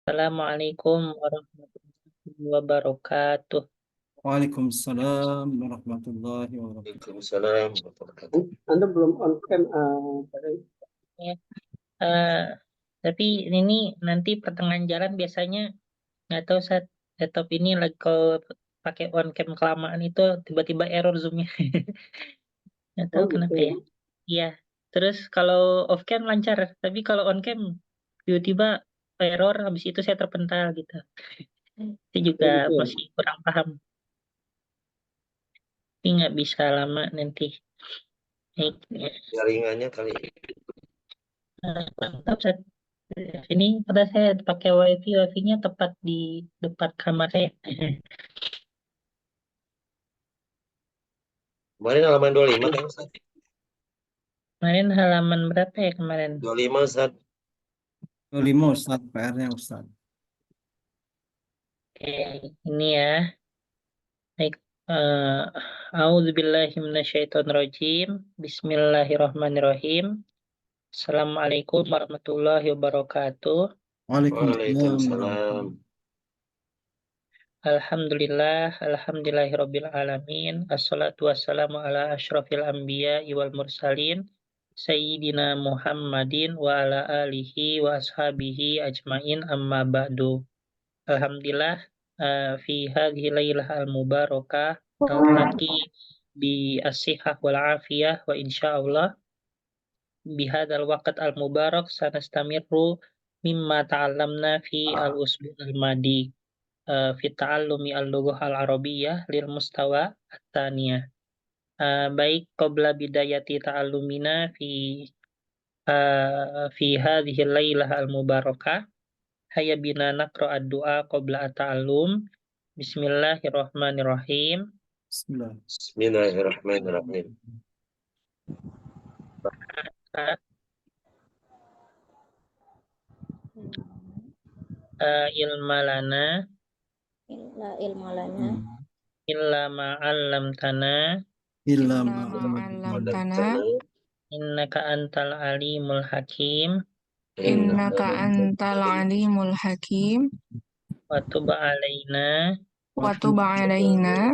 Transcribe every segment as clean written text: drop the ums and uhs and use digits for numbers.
Assalamualaikum warahmatullahi wabarakatuh. Waalaikumsalam warahmatullahi wabarakatuh. Waalaikumsalam warahmatullahi wabarakatuh. Anda belum on cam, Pak Rai? Ya, eh, tapi ini nanti pertengahan jalan biasanya nggak tahu saat laptop ini lagi kalau pakai on cam kelamaan itu tiba-tiba error zoomnya. Nggak tahu Oh gitu kenapa ya. ya. Iya. Terus kalau off cam lancar, tapi kalau on cam tiba-tiba error habis itu saya terpental gitu. Saya juga Oh gitu ya. masih kurang paham. Tapi nggak bisa lama nanti. Baik, ya. Jaringannya kali. Mantap, Sat. Ini pada saya pakai wifi-nya tepat di depan kamar saya. Kemarin halaman 25 kan Ustaz? Kemarin halaman berapa ya kemarin? 25 Ustaz. 25 Ustaz, PR-nya Ustaz. Oke, ini ya. Baik. A'udzubillahi minasyaitonirrajim. Bismillahirrahmanirrahim. Assalamualaikum warahmatullahi wabarakatuh. Waalaikumsalam Waalaikumsalam. warahmatullahi Alhamdulillahirabbil alamin. Assalatu wassalamu ala asyrafil anbiya wal mursalin. Sayyidina Muhammadin wa ala alihi wa ashabihi ajmain amma ba'du. Alhamdulillah, fi hadhihi lailah al-mubarakah naltaqi bi as-sihah wal afiyah wa insyaallah bihadzal waqt al-mubarak sanastamirru mimma ta'allamna fi al-usbu' al-madi fi ta'allumi al-lughah al-arabiyyah lil mustawa at-taniyah. Baik qabla bidayati ta'allumina fi hadhihi lailah al-mubarakah hayya bina naqra ad-du'a qabla at-ta'allum. Bismillahirrahmanirrahim. Bismillah. Bismillahirrahmanirrahim. Ilma lana La ilma lana illa ma'allamtana Illa illa ma'alamtana ma'allamtana innaka antal alimul hakim innaka antal alimul hakim wa tub alaina wa tub alaina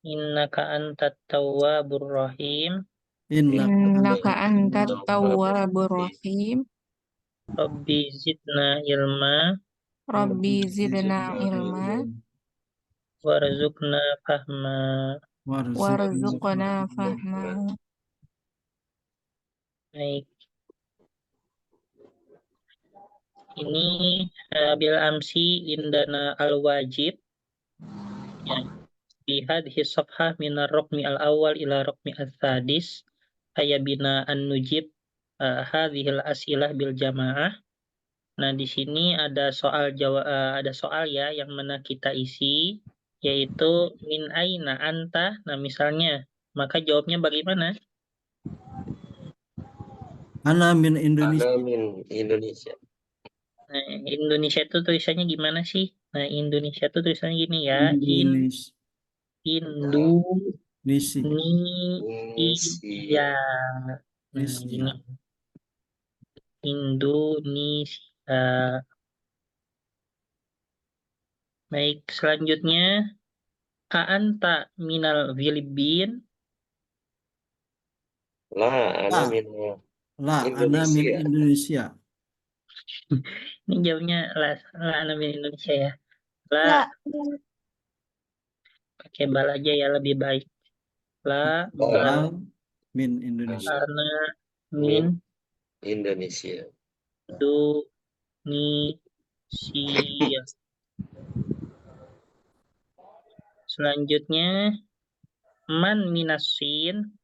innaka antat tawwabur rahim. innaka antat tawwabur rahim. Rabbi zidna ilma Rabbi zidna ilma warzuqna fahma. warzuqna fahma. Baik, ini bil amsi indana al-wajib ya. Bihadhi safhah minar rokmi al-awwal ila rokmi al-thadis ayabina an-nujib hadhil asilah bil jamaah. Nah, di sini ada ada soal ya yang mana kita isi yaitu min aina anta. Nah, misalnya maka jawabnya bagaimana? Ana min Indonesia. Ana min Indonesia. Nah, Indonesia itu tulisannya gimana sih? Nah, Indonesia itu tulisannya gini ya. Indonesia. Indonesia. Indonesia. Nah, ini Indonesia. Baik, selanjutnya anta minal Filipin. La ana min Ana min Indonesia. Indonesia. Ini jawabnya la ana min Indonesia ya. La La pakai bal aja ya lebih baik. La La bal min Indonesia. karena Min min Indonesia. Indonesia. Selanjutnya man minasin.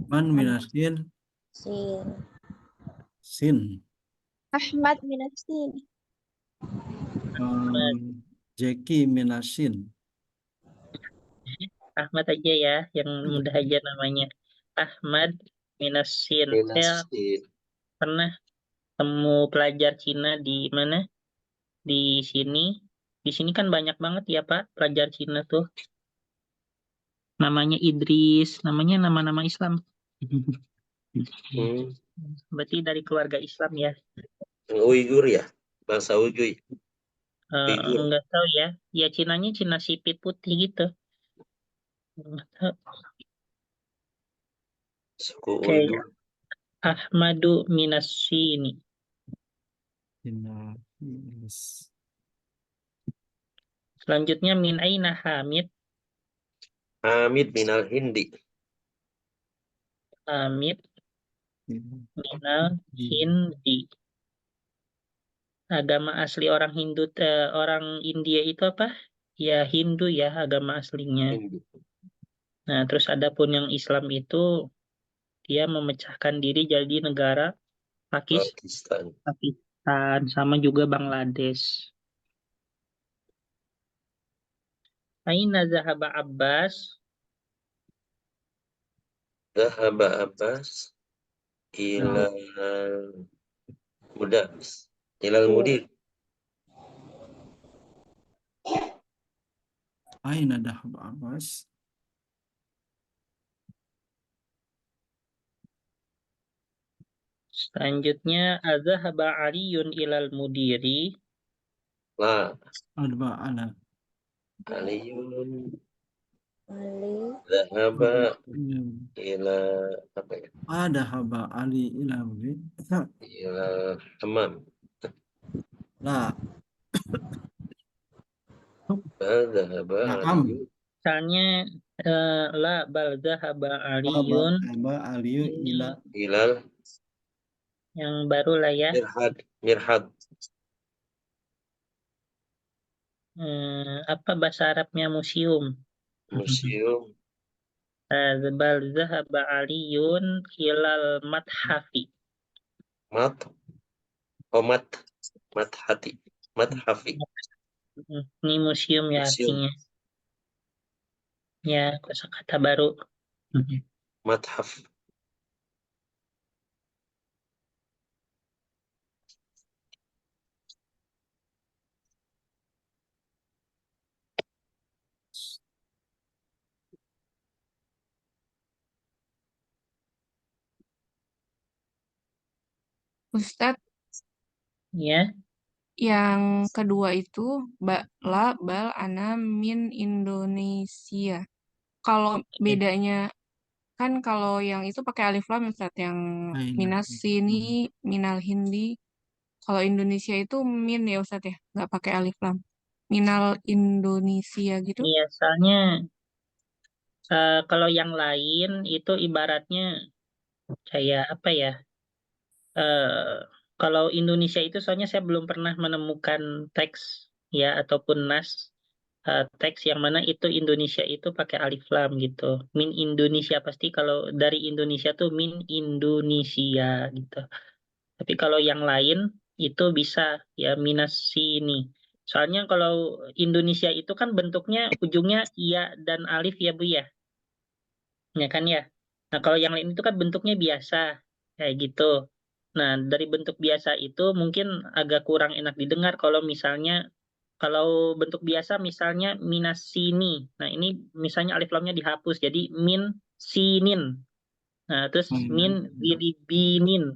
Man minasin. sin Sin. Ahmad minasin Jeki minasin. Ahmad aja ya, yang mudah aja namanya. Ahmad minasin. Saya Minasin. pernah temu pelajar Cina di mana? Di sini. Di sini kan banyak banget ya Pak, pelajar Cina tuh. Namanya Idris, namanya nama-nama Islam. Hmm. Berarti dari keluarga Islam ya. Uighur ya, bangsa Uighur. Uighur. Enggak tahu ya. Ya Cinanya Cina sipit putih gitu. Enggak tahu. Suku Oke. Uighur. Ahmadu minas sini. Minas. Selanjutnya min aina Hamid. Hamid minal Hindi. Hamid minal Hindi. Agama asli orang orang India itu apa? Ya Hindu ya agama aslinya. Hindu. Nah, terus adapun yang Islam itu dia memecahkan diri jadi negara Pakistan. Pakistan sama juga Bangladesh. Aina zahaba Abbas? Zahaba Abbas ilal mudas. Ilal mudir. Aina dhahaba Abbas? Selanjutnya azhaba Aliyun ilal mudiri. La Adba ala. Aliyun Ali. zahaba ila apa ya? Adhaba Ali ila murid. Ila hamam. La. Zahaba Naam. Aliyun. Misalnya la bal zahaba Aliyun Adhaba Ali ila. Ilal yang baru lah ya. Mirhad. Apa bahasa Arabnya museum? Museum. Bal zahaba Aliyun ilal mathafi. Mathafi. Ini museum ya Museum. artinya. Ya, kosakata baru. Mathaf. Ustadz, Ya, yang kedua itu la bal ana min Indonesia. Kalau bedanya kan kalau yang itu pakai alif lam Ustadz, yang Aina. minas sini, minal Hindi. Kalau Indonesia itu min ya Ustadz ya, nggak pakai alif lam. Minal Indonesia gitu. iya soalnya kalau yang lain itu ibaratnya kayak apa ya? Kalau Indonesia itu soalnya saya belum pernah menemukan teks ya ataupun nas teks yang mana itu Indonesia itu pakai alif lam gitu. Min Indonesia pasti kalau dari Indonesia tuh min Indonesia gitu. Tapi kalau yang lain itu bisa ya minus sini. Soalnya kalau Indonesia itu kan bentuknya ujungnya iya dan alif ya Bu ya. Ya kan ya. Nah, kalau yang lain itu kan bentuknya biasa kayak gitu. Nah, dari bentuk biasa itu mungkin agak kurang enak didengar kalau misalnya kalau bentuk biasa misalnya minas sini. Nah, ini misalnya alif lamnya dihapus jadi min sinin. Nah, terus min binin.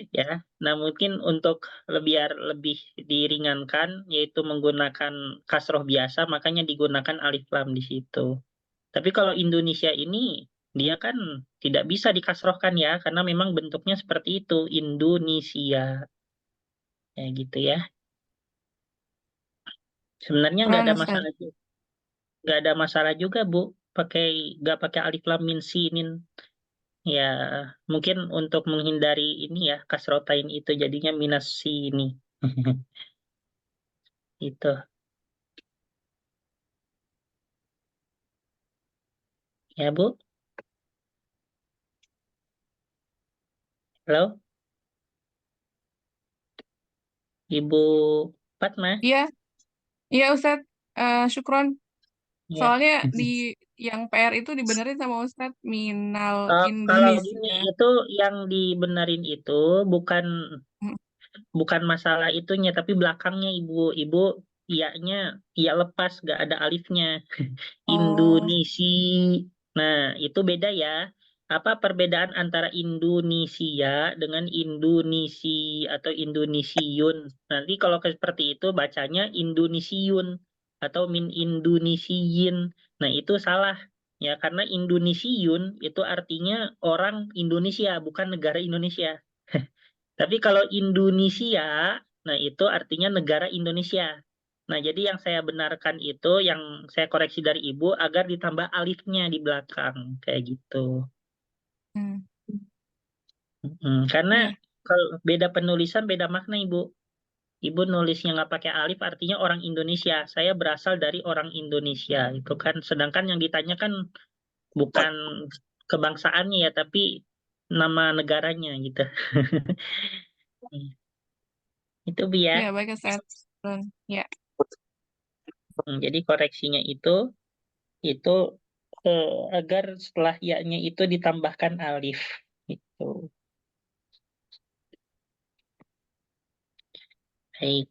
Ya. Nah, mungkin untuk lebih diringankan yaitu menggunakan kasroh biasa makanya digunakan alif lam di situ. Tapi kalau Indonesia ini dia kan tidak bisa dikasrohkan ya karena memang bentuknya seperti itu Indonesia. Ya gitu ya. Sebenarnya Keren Ustadz. nggak ada masalah juga Bu pakai nggak pakai alif lam min sinin. Ya, mungkin untuk menghindari ini ya kasrotain itu jadinya minus sini. Itu. Ya, Bu. Halo, Ibu Fatma. Iya, iya Ustadz. Syukron. Ya. Soalnya di yang PR itu dibenerin sama Ustadz minal Kalau gini Indonesia. itu yang dibenerin itu bukan Hmm. bukan masalah itunya tapi belakangnya Ibu iyanya iya lepas gak ada alifnya. Oh, Indonesia. Nah, itu beda ya. apa perbedaan antara Indonesia dengan Indonesi atau Indonesiun? Nanti kalau seperti itu bacanya Indonesiun atau min Indonesiyin. Nah, itu salah. Ya, karena Indonesiun itu artinya orang Indonesia, bukan negara Indonesia. Tapi kalau Indonesia, nah itu artinya negara Indonesia. Nah, jadi yang saya benarkan itu, yang saya koreksi dari Ibu, agar ditambah alifnya di belakang. Kayak gitu. Hmm. Karena Ya. kalau beda penulisan, beda makna, Ibu. Ibu nulisnya nggak pakai alif, artinya orang Indonesia. Saya berasal dari orang Indonesia. Itu kan, sedangkan yang ditanyakan bukan kebangsaannya ya, tapi nama negaranya gitu. Itu Bu ya. Ya, baik Ustaz. Ya. Jadi koreksinya itu agar setelah ya-nya itu ditambahkan alif. Itu. Baik.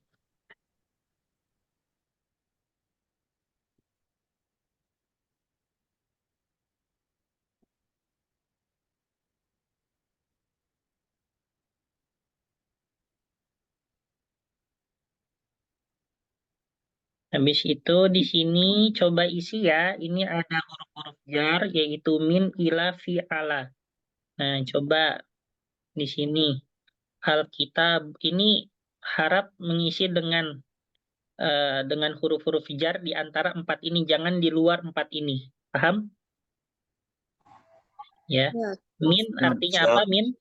Habis itu di sini coba isi ya. Ini ada huruf-huruf jar yaitu min, ila, fi, ala. Nah, coba di sini Alkitab ini harap mengisi dengan huruf-huruf jar di antara empat ini, jangan di luar empat ini. Paham? Ya. Ya. Min Siap. artinya apa, Min?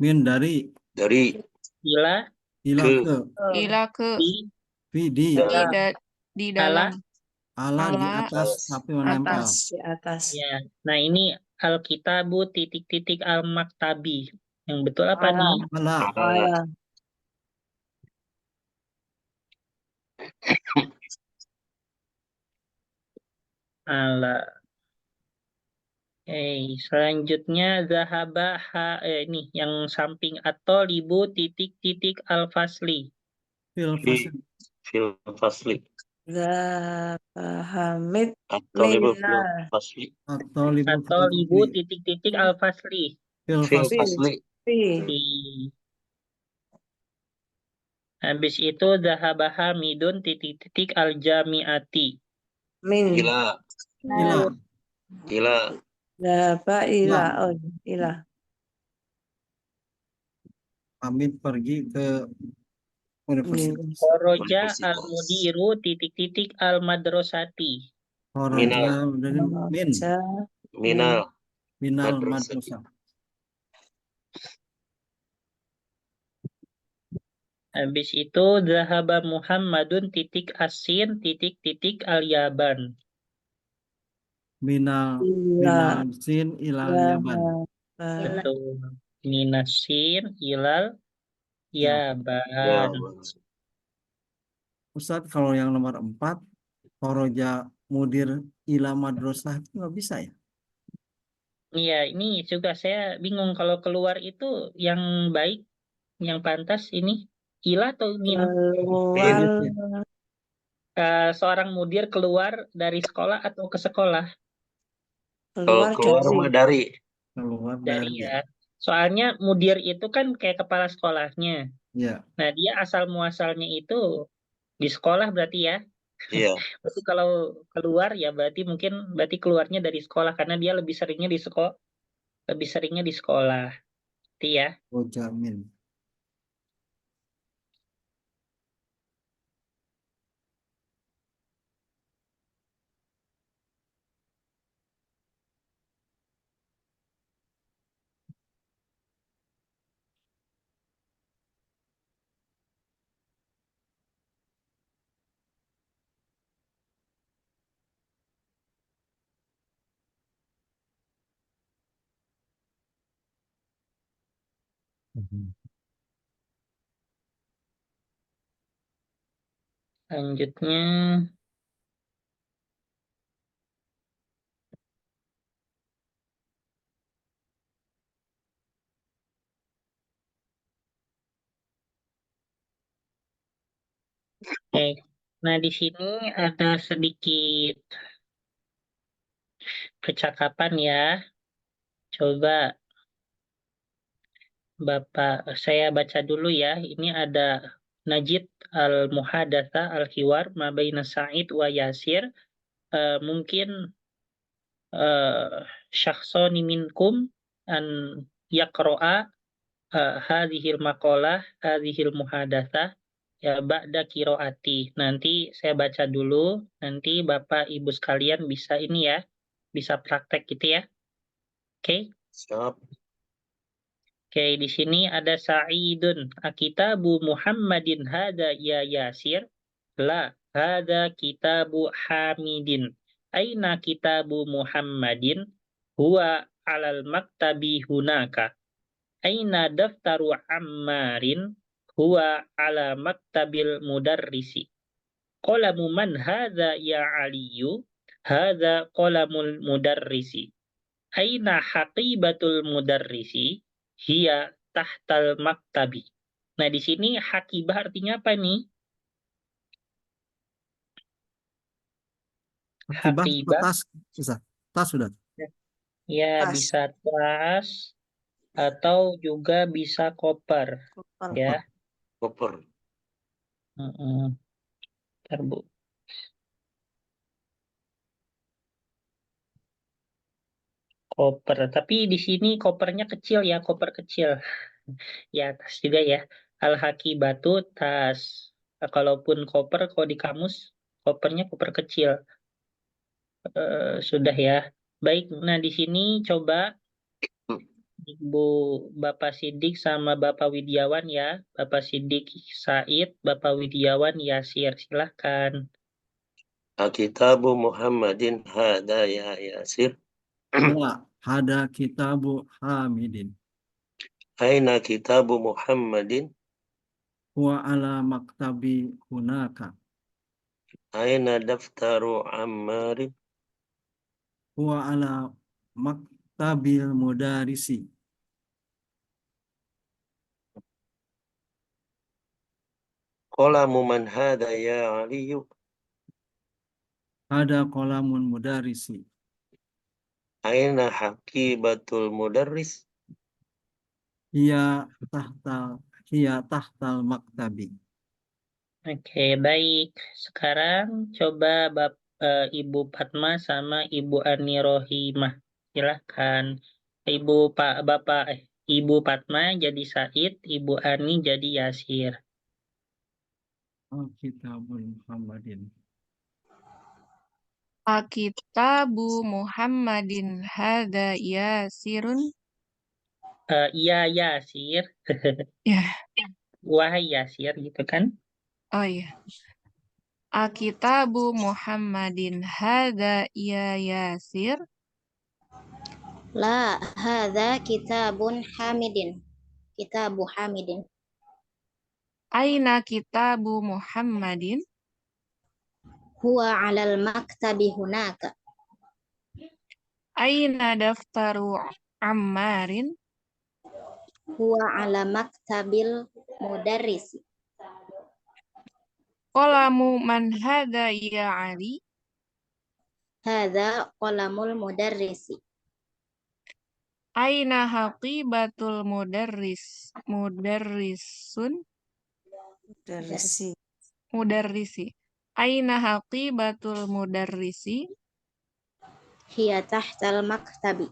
Min dari Dari Ila, ila ke ke Ila ke fi, fi di di, dalam di ala. dalam. ala di Ala atas tapi menempel. Atas, di atas. Ya. Nah, ini Alkitabu titik-titik al-maktabi. Yang betul apa Ala. nih? Ala Ala. Ala. Selanjutnya zahaba ini yang samping atau libu titik-titik al-fasli. fil fi fasl fil fasli Zahamid atau libu fil minal. fasli atau libu Atau fil libu fasli titik-titik al-fasli. fil fil fasli fasli Fi. Di. Habis itu zahaba hamidun titik-titik al-jamiati. Min. ila ila ila Zahaba ila. ila Oh, ila. Hamid pergi ke universitas. Khoroja universitas al-mudiru titik-titik al-madrasati. Kharaja minal dari min Raja minal minal madrasati madrasah. Habis itu zahaba Muhammadun titik asin titik-titik al-yaban. Minal ila. minal sin ilal yaban. Zahaba. Betul. Minasin ilal Ya. yaban. Ustadz, kalau yang nomor 4 Kharaja mudir ila madrasah itu nggak bisa ya? Iya, ini juga saya bingung kalau keluar itu yang baik, yang pantas ini ila atau min. Keluar. Seorang mudir keluar dari sekolah atau ke sekolah kalau Keluar keluar dari. mah dari Keluar dari dari ya. Soalnya mudir itu kan kayak kepala sekolahnya. ya. Nah, dia asal muasalnya itu di sekolah berarti ya. iya Berarti kalau keluar ya berarti keluarnya dari sekolah karena dia lebih seringnya di sekolah. Berarti ya. Kharaja min. Selanjutnya nah di sini ada sedikit percakapan ya. Coba Bapak, saya baca dulu ya. Ini ada Najid al-Muhadatsa al-Hiwar ma baina Sa'id wa Yasir. Mungkin syakhsani minkum an yaqra'a hadhil maqalah hadhil muhadatsah ya ba'da qiraati. Nanti saya baca dulu, nanti Bapak Ibu sekalian bisa ini ya, bisa praktek gitu ya. Oke. Siap. Oke, di sini ada Sa'idun. Akitabu Muhammadin hada ya Yasir. La, hada kitabu Hamidin. Aina kitabu Muhammadin? Huwa alal maktabi hunaka. Aina daftaru Ammarin? Huwa ala maktabil mudarrisi. Qalamu man hada ya Aliyu? Hada qalamul mudarrisi. Aina haqibatul mudarrisi? Hiya tahtal maktabi. Nah, di sini hakibah artinya apa nih? Akibah atau Hakibah, tas bisa. Tas sudah. ya Tas. bisa tas atau juga bisa koper, Koper. ya. Koper. Bentar, Bu. Koper, tapi di sini kopernya kecil ya, koper kecil. Ya, tas juga ya. Al-hakibatu tas. Nah, kalaupun koper, kalau di kamus, kopernya koper kecil. Sudah ya. Baik, nah di sini coba Ibu Bapak Sidik sama Bapak Widiawan ya. Bapak Sidik Said, Bapak Widiawan Yasir. Silahkan. Akitabu Muhammadin hada ya Yasir. La, hada kitabu Hamidin. Aina kitabu Muhammadin? Huwa ala maktabi hunaka. Aina daftaru Ammarin? Huwa ala maktabil mudarisi. Qalamu man hada ya Aliyu? Hada qalamun mudarisi. Aina haqibatul mudarris? Hiya tahtal maktabi. Oke, baik. Sekarang coba Ibu Fatma sama Ibu Ani Rohimah. Silahkan. Ibu Fatma jadi Said, Ibu Ani jadi Yasir. Kitabul Muhammadin. Akitabu Muhammadin hada Yasirun. Iya Yasir. Ya, Wahai Yasir gitu kan? oh iya. Akitabu Muhammadin hada ya Yasir. La, hadza kitabun Hamidin. Kitabu Hamidin. Aina kitabu Muhammadin? Huwa 'alal maktabi hunaka. Aina daftaru Ammarin? Huwa 'ala maktabil mudarrisi. Qalamu man hada ya Ali? Hadza qalamul mudarrisi. Aina haqibatul mudarrisun? Mudarrisi. Mudarrisi. Aina haqibatul mudarrisi? Hiya tahtal maktabi.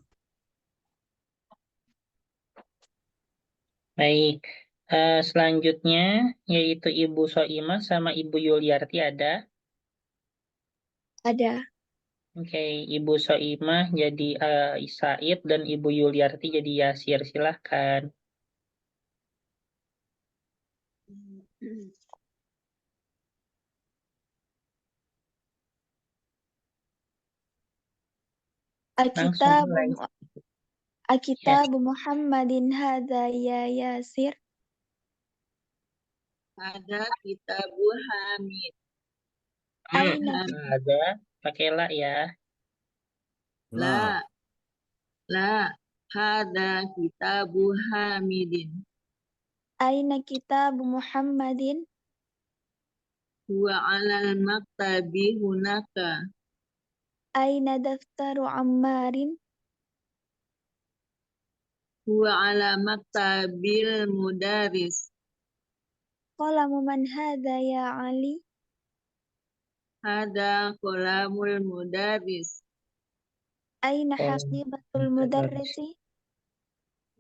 Baik. Selanjutnya yaitu Ibu Soimah sama Ibu Yuliarti ada. Ada. Oke, Ibu Soimah jadi Said dan Ibu Yuliarti jadi Yasir. Silahkan. Langsung mulai. Akitabu Muhammadin hadza ya Yasir. Ada kitabu Hamid. Aina Ada, pakai la ya. La. Hada kitabu Hamidin. aina kitabu Muhammadin? Huwa 'alal maktabi hunaka. Aina daftaru Ammarin? Huwa ala maktabil mudaris. Qalamu man hadha ya Ali? Hada qalamul mudaris. Aina Oh, haqibatul mudarrisi?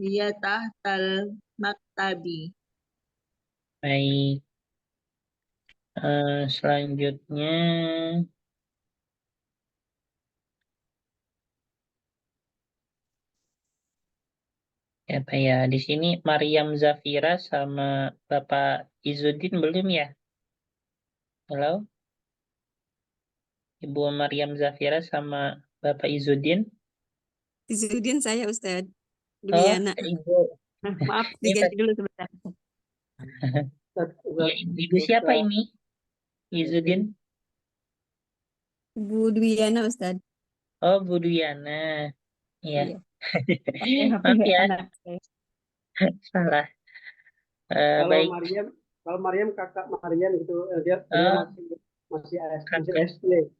Hiya tahtal maktabi. baik. Selanjutnya apa ya? Di sini Maryam Zafira sama Bapak Izzuddin belum ya? Halo, Ibu Maryam Zafira sama Bapak Izzuddin. Izudin saya Ustadz. Oh, Dwiana. Ibu. Maaf, Ini diganti dulu sebentar. ya, Ibu siapa ini? Izzuddin. Bu Dwiana Ustadz. Oh, Bu Duyana. Iya. Iya. Pakai HP Maaf ya, anak saya. salah. Kalau Baik. Mariam kakak Mariam itu dia Oh, masih kakak. SD.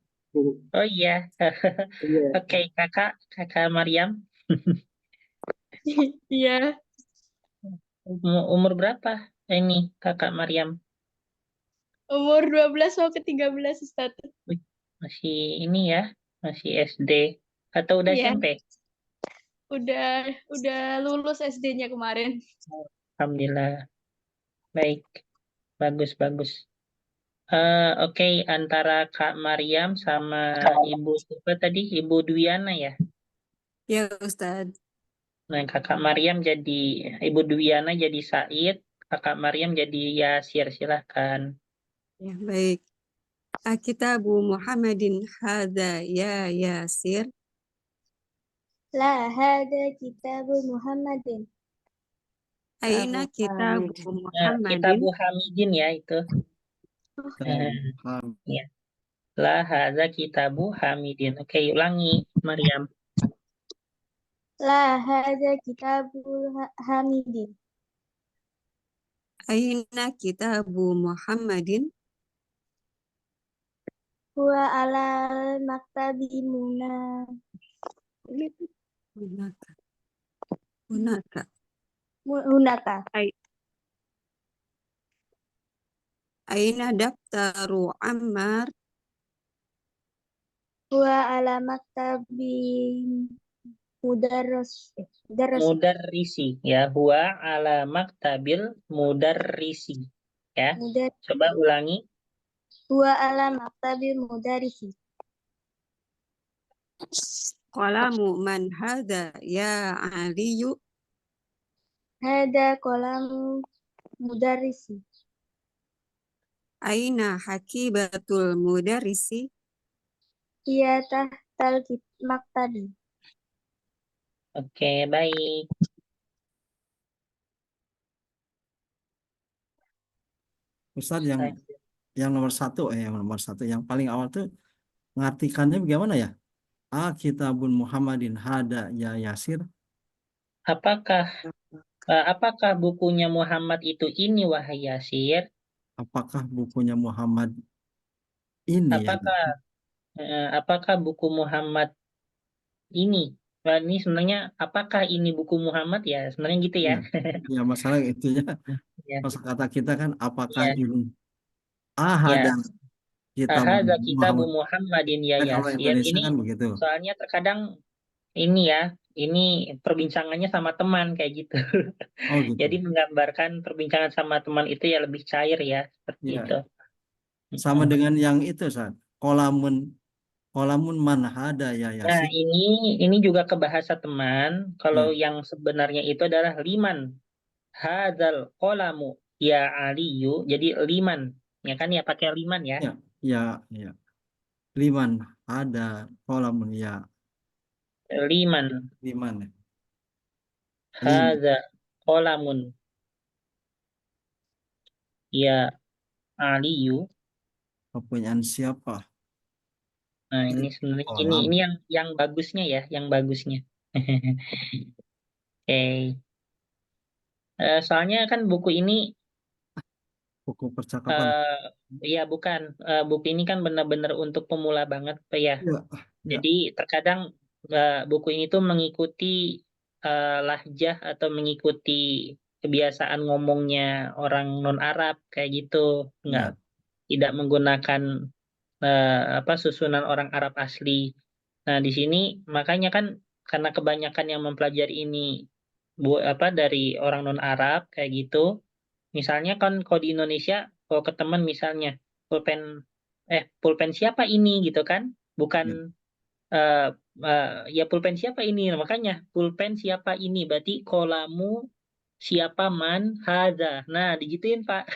Oh iya. Iya. Oke, kakak Maryam. Iya, Umur berapa ini kakak Maryam? umur 12 mau ke 13 Ustadz. Wih, masih ini ya, masih SD atau udah Iya, SMP? udah lulus SD-nya kemarin. Alhamdulillah. Baik, bagus. Oke, antara Kak Maryam sama Ibu siapa tadi? Ibu Dwiana ya. Ya Ustadz. Nah, Kakak Maryam jadi Ibu Dwiana jadi Said, Kakak Maryam jadi Yasir. Silahkan. Ya, baik. Kitabu Muhammadin hadza ya Yasir. La hada kitabu Muhammadin. Aina kitabu Nah, kita Muhammadin. Bu Hamidin ya itu. Ya. La hadza kitabu Hamidin. Oke, ulangi Maryam. La hada kitabu Hamidin. Aina kitabu Muhammadin. Huwa ala maktabi hunaka. Aina daftaru Ammar. Huwa ala maktabi mudarris. Mudarrisi ya, huwa ala maktabil mudarrisi ya. Coba ulangi. Huwa ala maktabi mudarrisi. Qalamu man hadha ya Aliyu. Hada qalamu mudarrisi. Aina hakibatul mudarrisi. Hiya tahtal maktabi. Oke, baik. Ustadz yang nomor satu yang paling awal tuh ngartikannya bagaimana ya? Kitabun Muhammadin hada ya Yasir. Apakah bukunya Muhammad itu ini wahai Yasir? Apakah bukunya Muhammad ini ya? Apakah buku Muhammad ini? Nah, ini sebenarnya apakah ini buku Muhammad ya? Sebenarnya gitu ya. Ya masalah itu ya. Ya. Kata kita kan apakah Ya. ini Ya. Ahada kitabu Muhammadin ya kalau Yasir. Indonesia Ini kan begitu. soalnya terkadang ini ya, ini perbincangannya sama teman kayak gitu. Oh gitu. Jadi menggambarkan perbincangan sama teman itu ya lebih cair ya, seperti Ya. itu. Sama dengan yang itu, San. Qalamun man hada ya Nah, Yasir. ini juga ke bahasa teman. Kalau yang sebenarnya itu adalah liman. Hadzal qalamu ya Aliyu. Jadi liman. Ya kan ya pakai liman ya. Ya. Liman ada qalamun ya. Liman. Hadza qalamun ya Aliyu. Kepunyaan siapa? Nah, ini sebenarnya ini yang bagusnya ya, yang bagusnya. Oke. Soalnya kan buku ini buku percakapan. ya bukan, buku ini kan benar-benar untuk pemula banget Pak ya. Ya. Jadi terkadang buku ini tuh mengikuti lahjah atau mengikuti kebiasaan ngomongnya orang non-Arab kayak gitu, nggak tidak menggunakan susunan orang Arab asli. Nah, di sini makanya kan karena kebanyakan yang mempelajari ini dari orang non-Arab kayak gitu. Misalnya kan kalau di Indonesia kalau ke teman misalnya pulpen siapa ini gitu kan? Bukan ya pulpen siapa ini? Nah, makanya pulpen siapa ini berarti kolamu siapa man hadza. Nah, digituin Pak.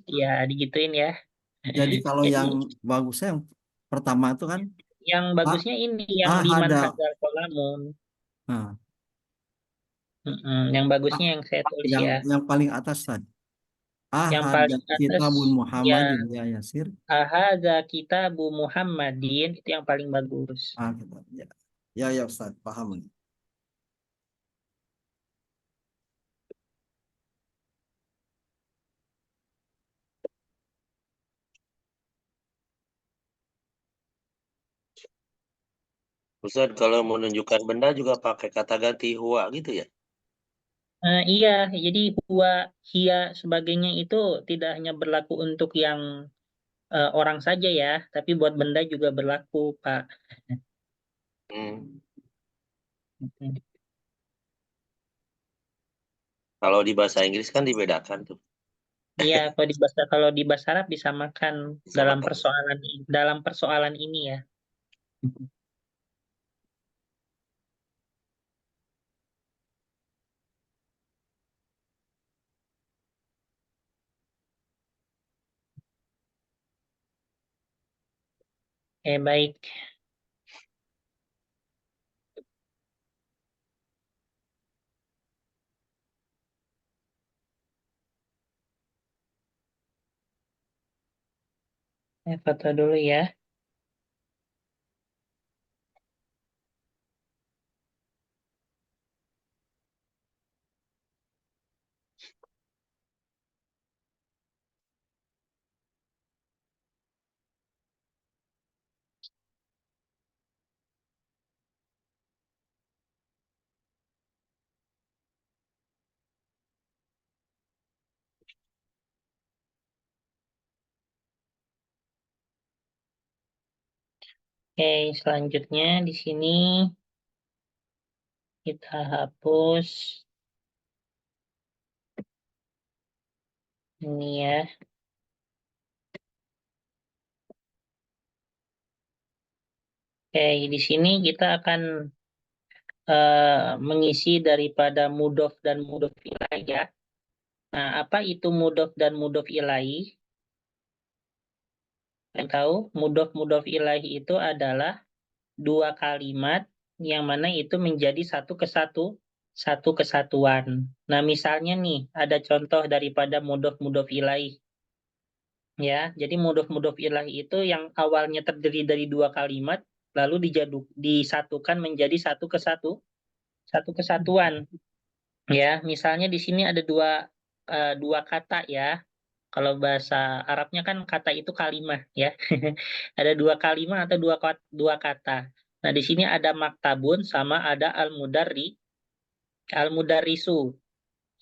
Ya, digituin ya. Jadi kalau Jadi yang bagusnya yang pertama itu kan yang bagusnya ini yang liman ahada. hadzal kolamun. Nah, Yang bagusnya yang saya tulis ya. yang paling atas tadi. Yang Ahada paling atas kitabun ya Muhammadin ya Yasir. ahadza kitabu Muhammadin itu yang paling bagus. Kitab. Ya Ustaz, paham nih. Ustaz, kalau menunjukkan benda juga pakai kata ganti huwa gitu ya? Iya, jadi huwa, hiya, sebagainya itu tidak hanya berlaku untuk yang orang saja ya, tapi buat benda juga berlaku, Pak. Kalau di bahasa Inggris kan dibedakan tuh. Iya, kalau di bahasa Arab disamakan dalam persoalan ini ya. Baik. Foto dulu ya. Oke, selanjutnya di sini kita hapus ini ya. Oke, di sini kita akan mengisi daripada mudhof dan mudhof ilaih ya. Nah, apa itu mudhof dan mudhof ilaih? Kalian tahu, mudhof ilaih itu adalah dua kalimat yang mana itu menjadi satu kesatuan. Nah, misalnya nih, ada contoh daripada mudhof ilaih. Ya, jadi mudhof ilaih itu yang awalnya terdiri dari dua kalimat, lalu disatukan menjadi satu kesatuan. Ya, misalnya di sini ada dua kata ya. Kalau bahasa Arabnya kan kata itu kalimah ya. Ada dua kalimah atau dua kata. Nah, di sini ada maktabun sama ada al-mudarrisu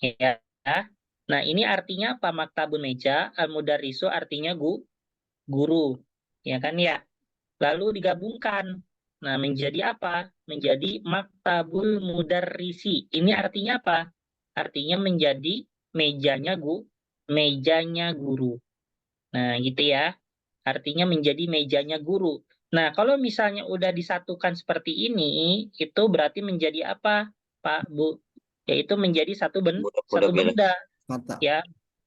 ya. Nah, ini artinya apa? Maktabun meja, al-mudarrisu artinya guru. Ya kan ya? Lalu digabungkan. Nah, menjadi apa? Menjadi maktabul mudarrisi. Ini artinya apa? Artinya menjadi mejanya guru. Nah, gitu ya. Artinya menjadi mejanya guru. Nah, kalau misalnya udah disatukan seperti ini, itu berarti menjadi apa, Pak, Bu? Yaitu menjadi satu benda. Ya,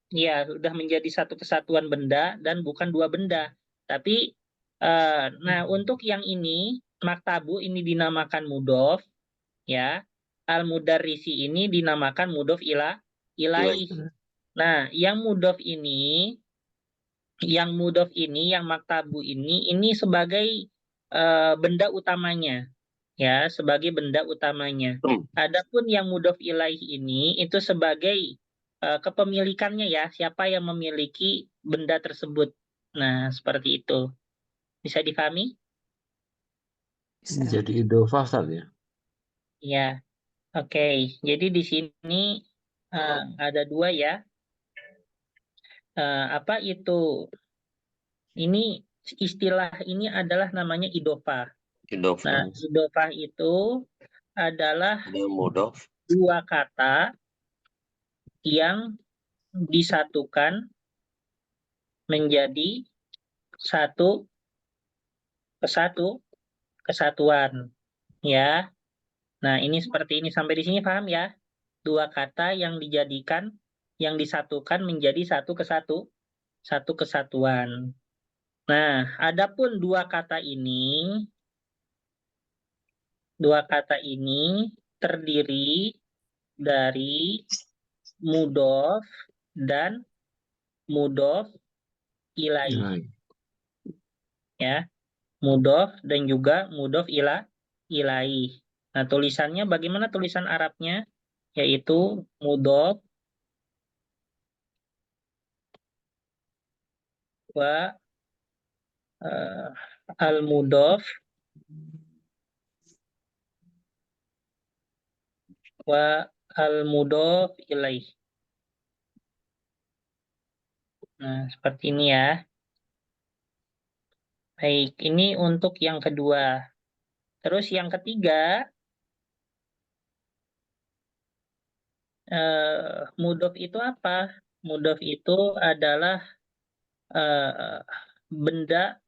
ya, sudah menjadi satu kesatuan benda dan bukan dua benda. Tapi, nah untuk yang ini, maktabu ini dinamakan mudhof, ya. Al-mudarrisi ini dinamakan mudhof ilaih. Nah, yang maktabu ini sebagai benda utamanya, ya, sebagai benda utamanya. Adapun yang mudhof ilaih ini itu sebagai kepemilikannya ya, siapa yang memiliki benda tersebut. Nah, seperti itu. Bisa difahami? Jadi idhofah Ustaz ya? Ya, oke. Jadi di sini ada dua ya. Apa itu? Ini istilah ini adalah namanya idofah. Idof. Nah, idofah itu adalah Ada mudof. dua kata yang disatukan menjadi satu kesatuan ya. Nah, ini seperti ini sampai di sini paham ya? Dua kata yang dijadikan yang disatukan menjadi satu kesatuan. Nah, adapun dua kata ini terdiri dari mudof dan mudof ilaih ya. Mudof dan juga mudof ilaih. Nah, tulisannya bagaimana tulisan Arabnya? Yaitu mudof wa al-mudof wa al-mudof ilaih. Nah, seperti ini ya. Baik, ini untuk yang kedua. Terus yang ketiga, mudof itu apa? Mudof itu adalah benda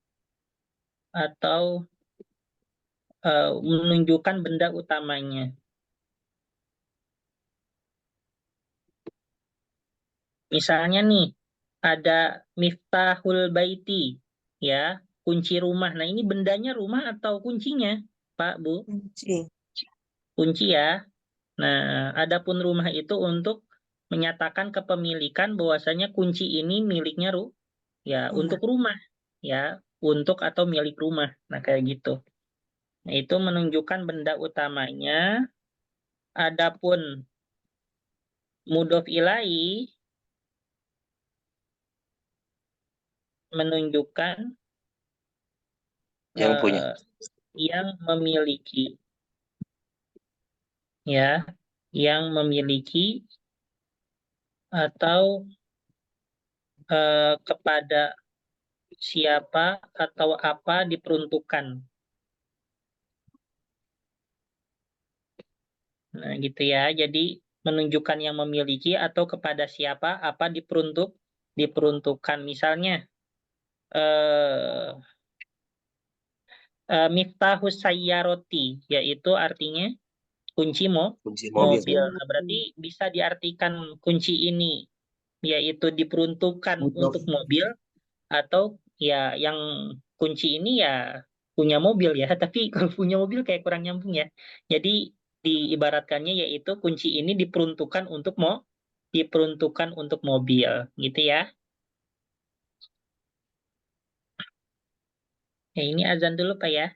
atau menunjukkan benda utamanya. Misalnya nih, ada miftahul baiti, ya, kunci rumah. Nah, ini bendanya rumah atau kuncinya, Pak, Bu? Kunci. Kunci ya. Nah, adapun rumah itu untuk menyatakan kepemilikan bahwasanya kunci ini miliknya ya untuk rumah, ya, untuk atau milik rumah. Nah, kayak gitu. Nah, itu menunjukkan benda utamanya. Adapun mudhof ilaih menunjukkan Yang punya. yang memiliki, ya, yang memiliki atau kepada siapa atau apa diperuntukkan. Nah, gitu ya. Jadi menunjukkan yang memiliki atau kepada siapa apa diperuntukkan. Misalnya eh miftahus sayyaroti, yaitu artinya kunci Kunci mobil. mobil. Nah, berarti bisa diartikan kunci ini yaitu diperuntukkan Mudof. untuk mobil, atau ya yang kunci ini ya punya mobil ya. Tapi kalau punya mobil kayak kurang nyambung ya. Jadi diibaratkannya yaitu kunci ini diperuntukkan untuk mobil gitu ya. Ya, ini azan dulu Pak ya.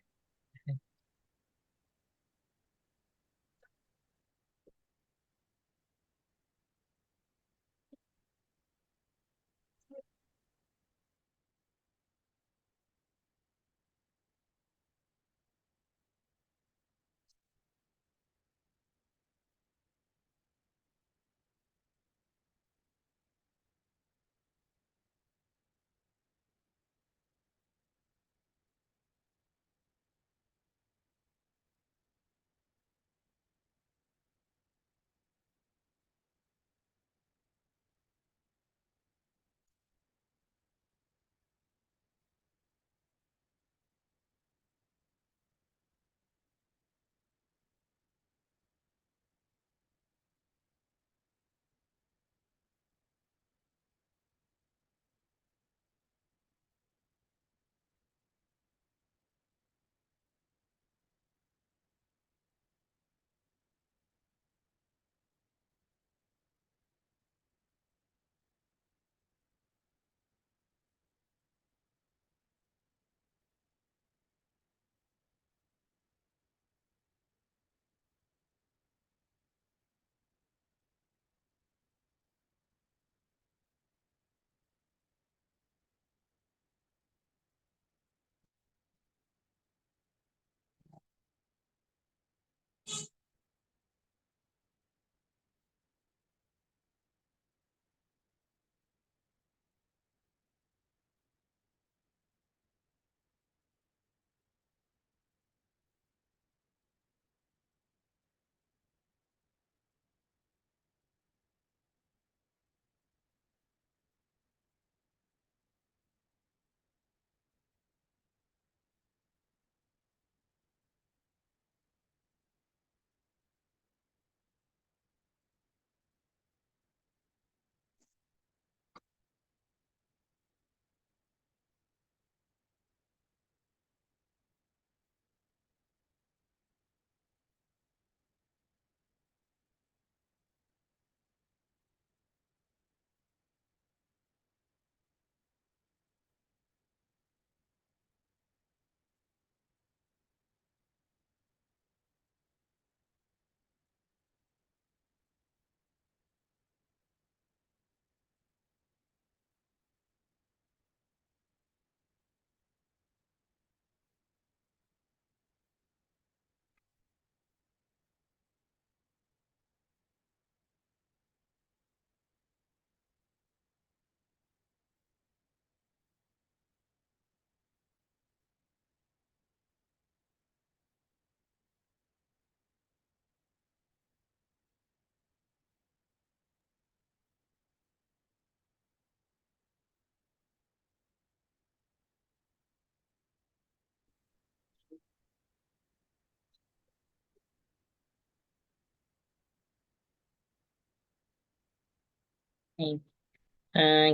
Nih,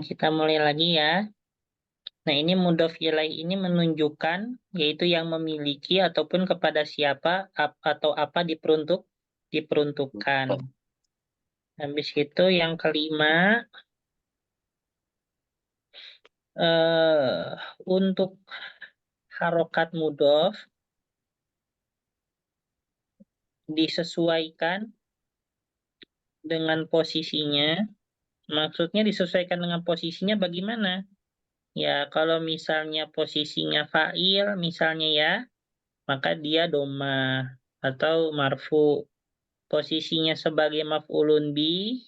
kita mulai lagi ya. Nah, ini mudhof ilaih ini menunjukkan yaitu yang memiliki ataupun kepada siapa atau apa diperuntukkan. Habis itu yang kelima, untuk harokat mudhof disesuaikan dengan posisinya. Maksudnya disesuaikan dengan posisinya bagaimana? Ya, kalau misalnya posisinya fa'il, misalnya ya, maka dia doma atau marfu. Posisinya sebagai maf'ulun bi,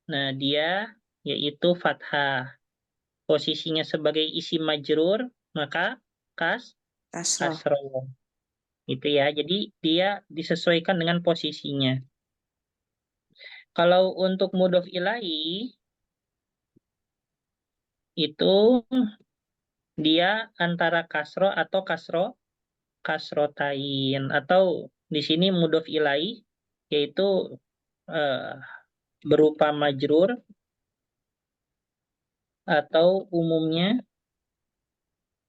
nah dia yaitu fathah. Posisinya sebagai isim majrur, maka kasroh. Gitu ya. Jadi dia disesuaikan dengan posisinya. Kalau untuk mudhof ilaih itu dia antara kasroh atau kasrotain, atau di sini mudhof ilaih yaitu berupa majrur atau umumnya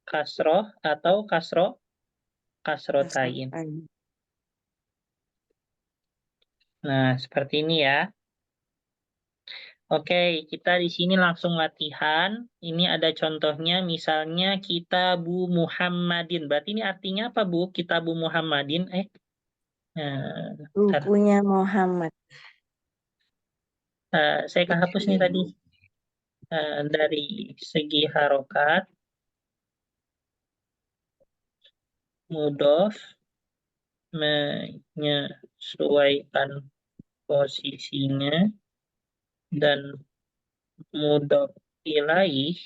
kasroh atau kasrotain. Nah, seperti ini ya. Oke, kita di sini langsung latihan. Ini ada contohnya, misalnya Kitabu Muhammadin. Berarti ini artinya apa, Bu? Kitabu Muhammadin. Bentar. Bukunya Muhammad. Saya akan hapus nih tadi. Dari segi harokat, mudhof menyesuaikan posisinya, dan mudhof ilaih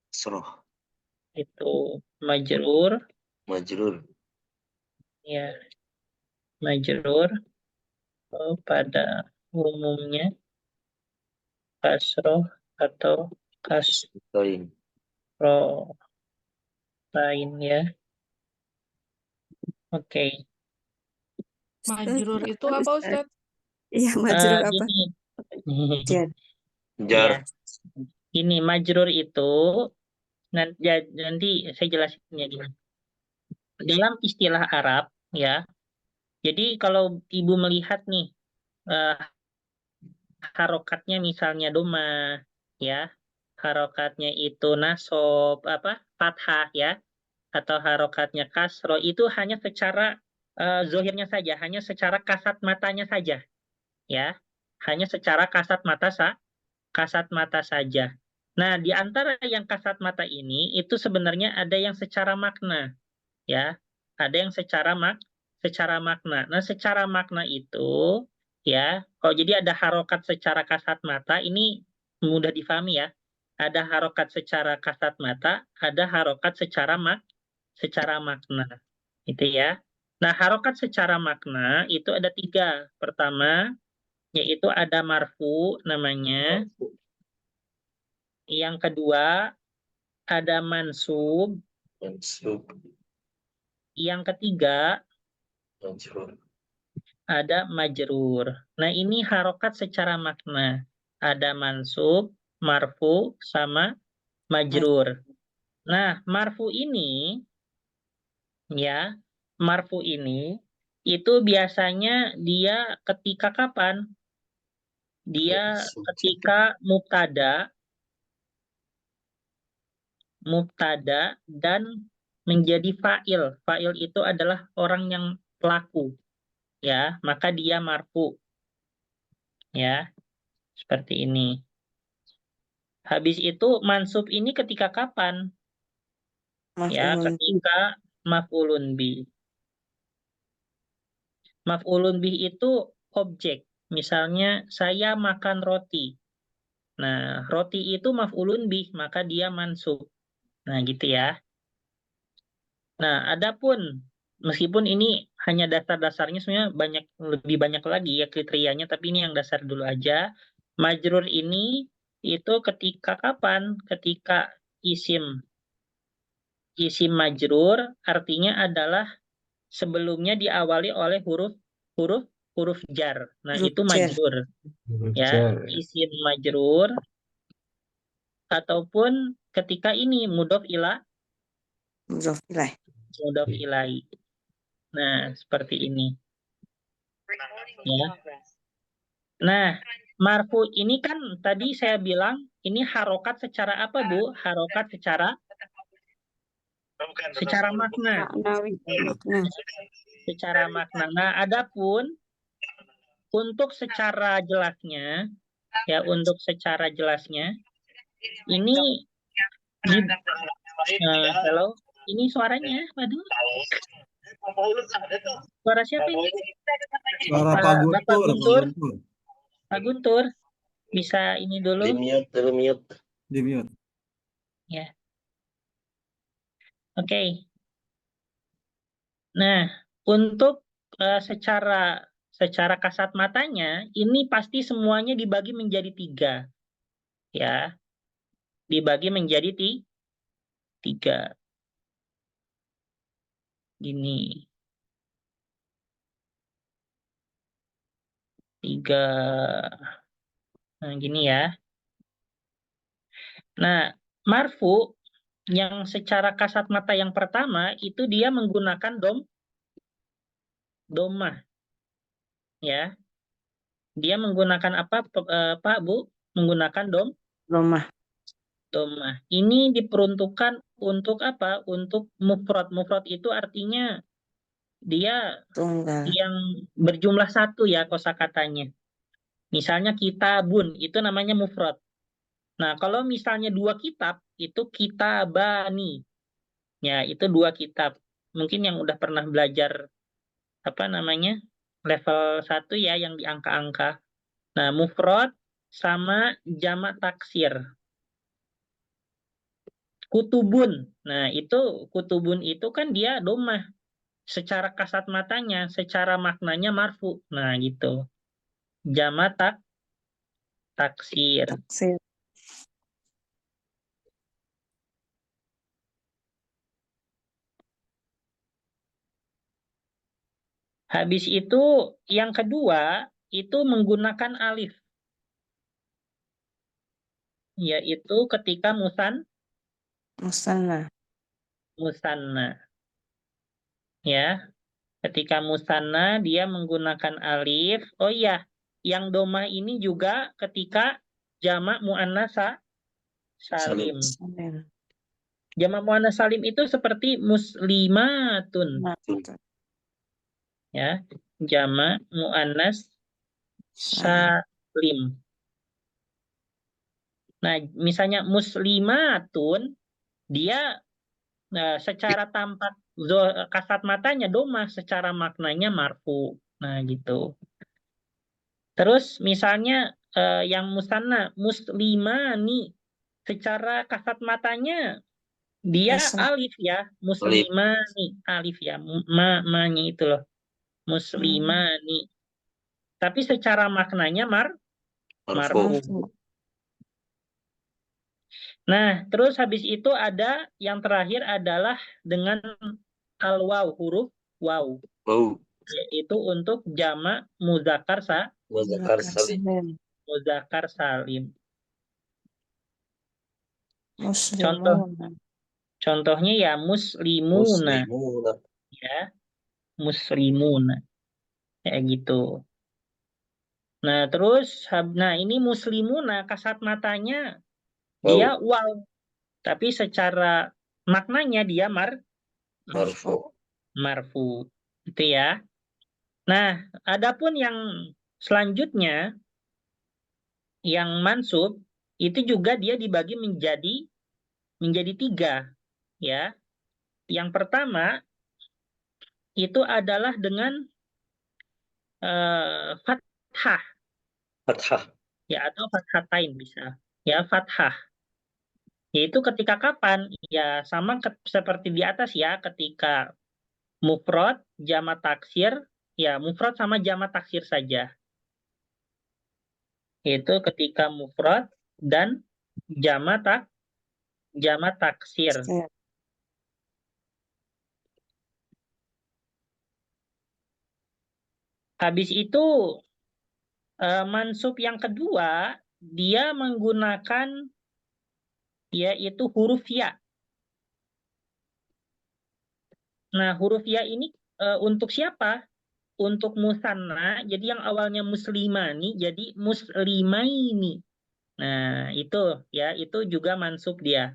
Kasroh. itu majrur, ya, majrur pada umumnya kasroh atau kasrotain ya. Oke. Majrur itu apa, Ustadz? Iya, majrur apa? Ini. Jar. Ya. Ini majrur itu nanti saya jelasin ya gini. Dalam istilah Arab ya. Jadi kalau Ibu melihat nih harokatnya misalnya doma ya. Harokatnya itu nasob fathah ya, atau harokatnya kasro, itu hanya secara zohirnya saja, hanya secara kasat matanya saja ya. Hanya secara kasat mata saja. Nah, di antara yang kasat mata ini itu sebenarnya ada yang secara makna, ya. Ada yang secara makna. Nah, secara makna itu, ya, kalau jadi ada harokat secara kasat mata, ini mudah difahami ya. Ada harokat secara kasat mata, ada harokat secara makna, itu ya. Nah, harokat secara makna itu ada 3. Pertama, yaitu ada marfu namanya. Yang kedua, ada mansub. Yang ketiga, ada majrur. Nah, ini harokat secara makna. Ada mansub, marfu, sama majrur. Nah, marfu ini, ya, marfu ini, itu biasanya dia ketika kapan? Dia ketika mubtada dan menjadi fa'il. Fa'il itu adalah orang yang pelaku. Ya, maka dia marfu. Ya, seperti ini. Habis itu mansub ini ketika kapan? Ya, ketika maf'ulun bih. Maf'ulun bih itu objek. Misalnya saya makan roti. Nah, roti itu maf'ulun bih, maka dia mansub. Nah, gitu ya. Nah, adapun meskipun ini hanya dasar-dasarnya, sebenarnya lebih banyak lagi ya kriterianya, tapi ini yang dasar dulu aja. Majrur ini itu ketika kapan? Ketika isim majrur artinya adalah sebelumnya diawali oleh huruf huruf jar. Nah, Huruf itu jar. majrur ya, isim majrur ataupun ketika ini mudhof Mudhof ilaih. ilaih. Nah, seperti ini. Ya. Nah, marfu ini kan tadi saya bilang ini harokat secara apa, Bu? Harokat secara makna. Maknawi. Makna. Secara makna. Nah, adapun untuk secara jelasnya, ya untuk secara jelasnya, ini halo, ini suaranya, waduh, suara siapa ini? Suara Pak Bapak Guntur, Pak Guntur, Guntur. Pak Guntur, bisa ini dulu, Di-mute. Di mute. ya. Oke. Nah, untuk secara kasat matanya, ini pasti semuanya dibagi menjadi 3, ya, dibagi menjadi 3. Gini, 3. Nah, gini ya. Nah, marfu yang secara kasat mata yang pertama itu dia menggunakan domah, ya. Dia menggunakan apa, Pak, Bu? Menggunakan Domah. domah. Ini diperuntukkan untuk apa? Untuk mufrad. Mufrad itu artinya dia Tunggal. yang berjumlah 1 ya kosakatanya. Misalnya kitabun, itu namanya mufrad. Nah, kalau misalnya 2 kitab, itu kitabani. Ya, itu 2 kitab. Mungkin yang udah pernah belajar apa namanya? Level 1 ya yang di angka-angka. Nah, mufrad sama jamak taksir. Kutubun. Nah, itu kutubun itu kan dia domah. Secara kasat matanya, secara maknanya marfu. Nah, gitu. Jamak taksir. Taksir. Habis itu yang kedua itu menggunakan alif. Yaitu ketika Musanna. musanna. Ya, ketika musanna dia menggunakan alif. Oh iya, yang domah ini juga ketika jamak muannas salim. Salim. Jamak muannas salim itu seperti muslimatun. Ya, jamak muannas salim. Nah, misalnya muslimatun, dia secara tampak kasat matanya domah, secara maknanya marfu. Nah, gitu. Terus misalnya yang musanna, muslimani, secara kasat matanya dia Kasrah. alif ya, muslimani, alif ya, ma-nya itu loh, muslimani. Tapi secara maknanya marfu. Marfu. Nah, terus habis itu ada yang terakhir adalah dengan al-waw, huruf waw. Yaitu untuk jamak muzakkar Salim. muzakkar salim. Muslimuna. Contohnya ya muslimuna, ya, muslimuna. Kayak gitu. Nah, terus ini muslimuna kasat matanya dia waw. Tapi secara maknanya dia marfu. Itu ya. Nah, adapun yang selanjutnya yang mansub itu juga dia dibagi menjadi 3, ya. Yang pertama itu adalah dengan fathah. Ya, atau fathatain bisa. Ya, fathah. Yaitu ketika kapan? Ya, sama seperti di atas ya, ketika mufrad, jamak taksir, ya mufrad sama jamak taksir saja. Yaitu ketika mufrad dan jamak taksir. Habis itu mansub yang kedua dia menggunakan yaitu huruf ya. Nah, huruf ya ini untuk siapa? Untuk musanna, jadi yang awalnya muslimani jadi muslimaini. Nah, itu ya, itu juga mansub dia.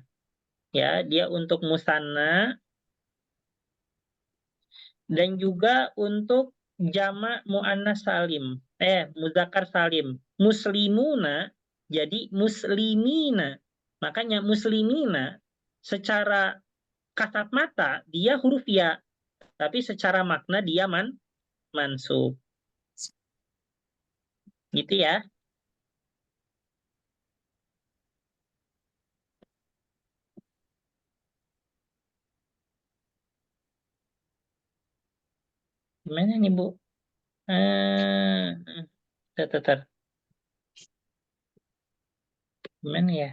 Ya, dia untuk musanna dan juga untuk jamak muannas salim. Muzakkar salim. Muslimuna jadi muslimina. Makanya muslimina secara kasat mata dia huruf ya, tapi secara makna dia mansub. Gitu ya. Gimana nih, Bu? Tar. Gimana ya?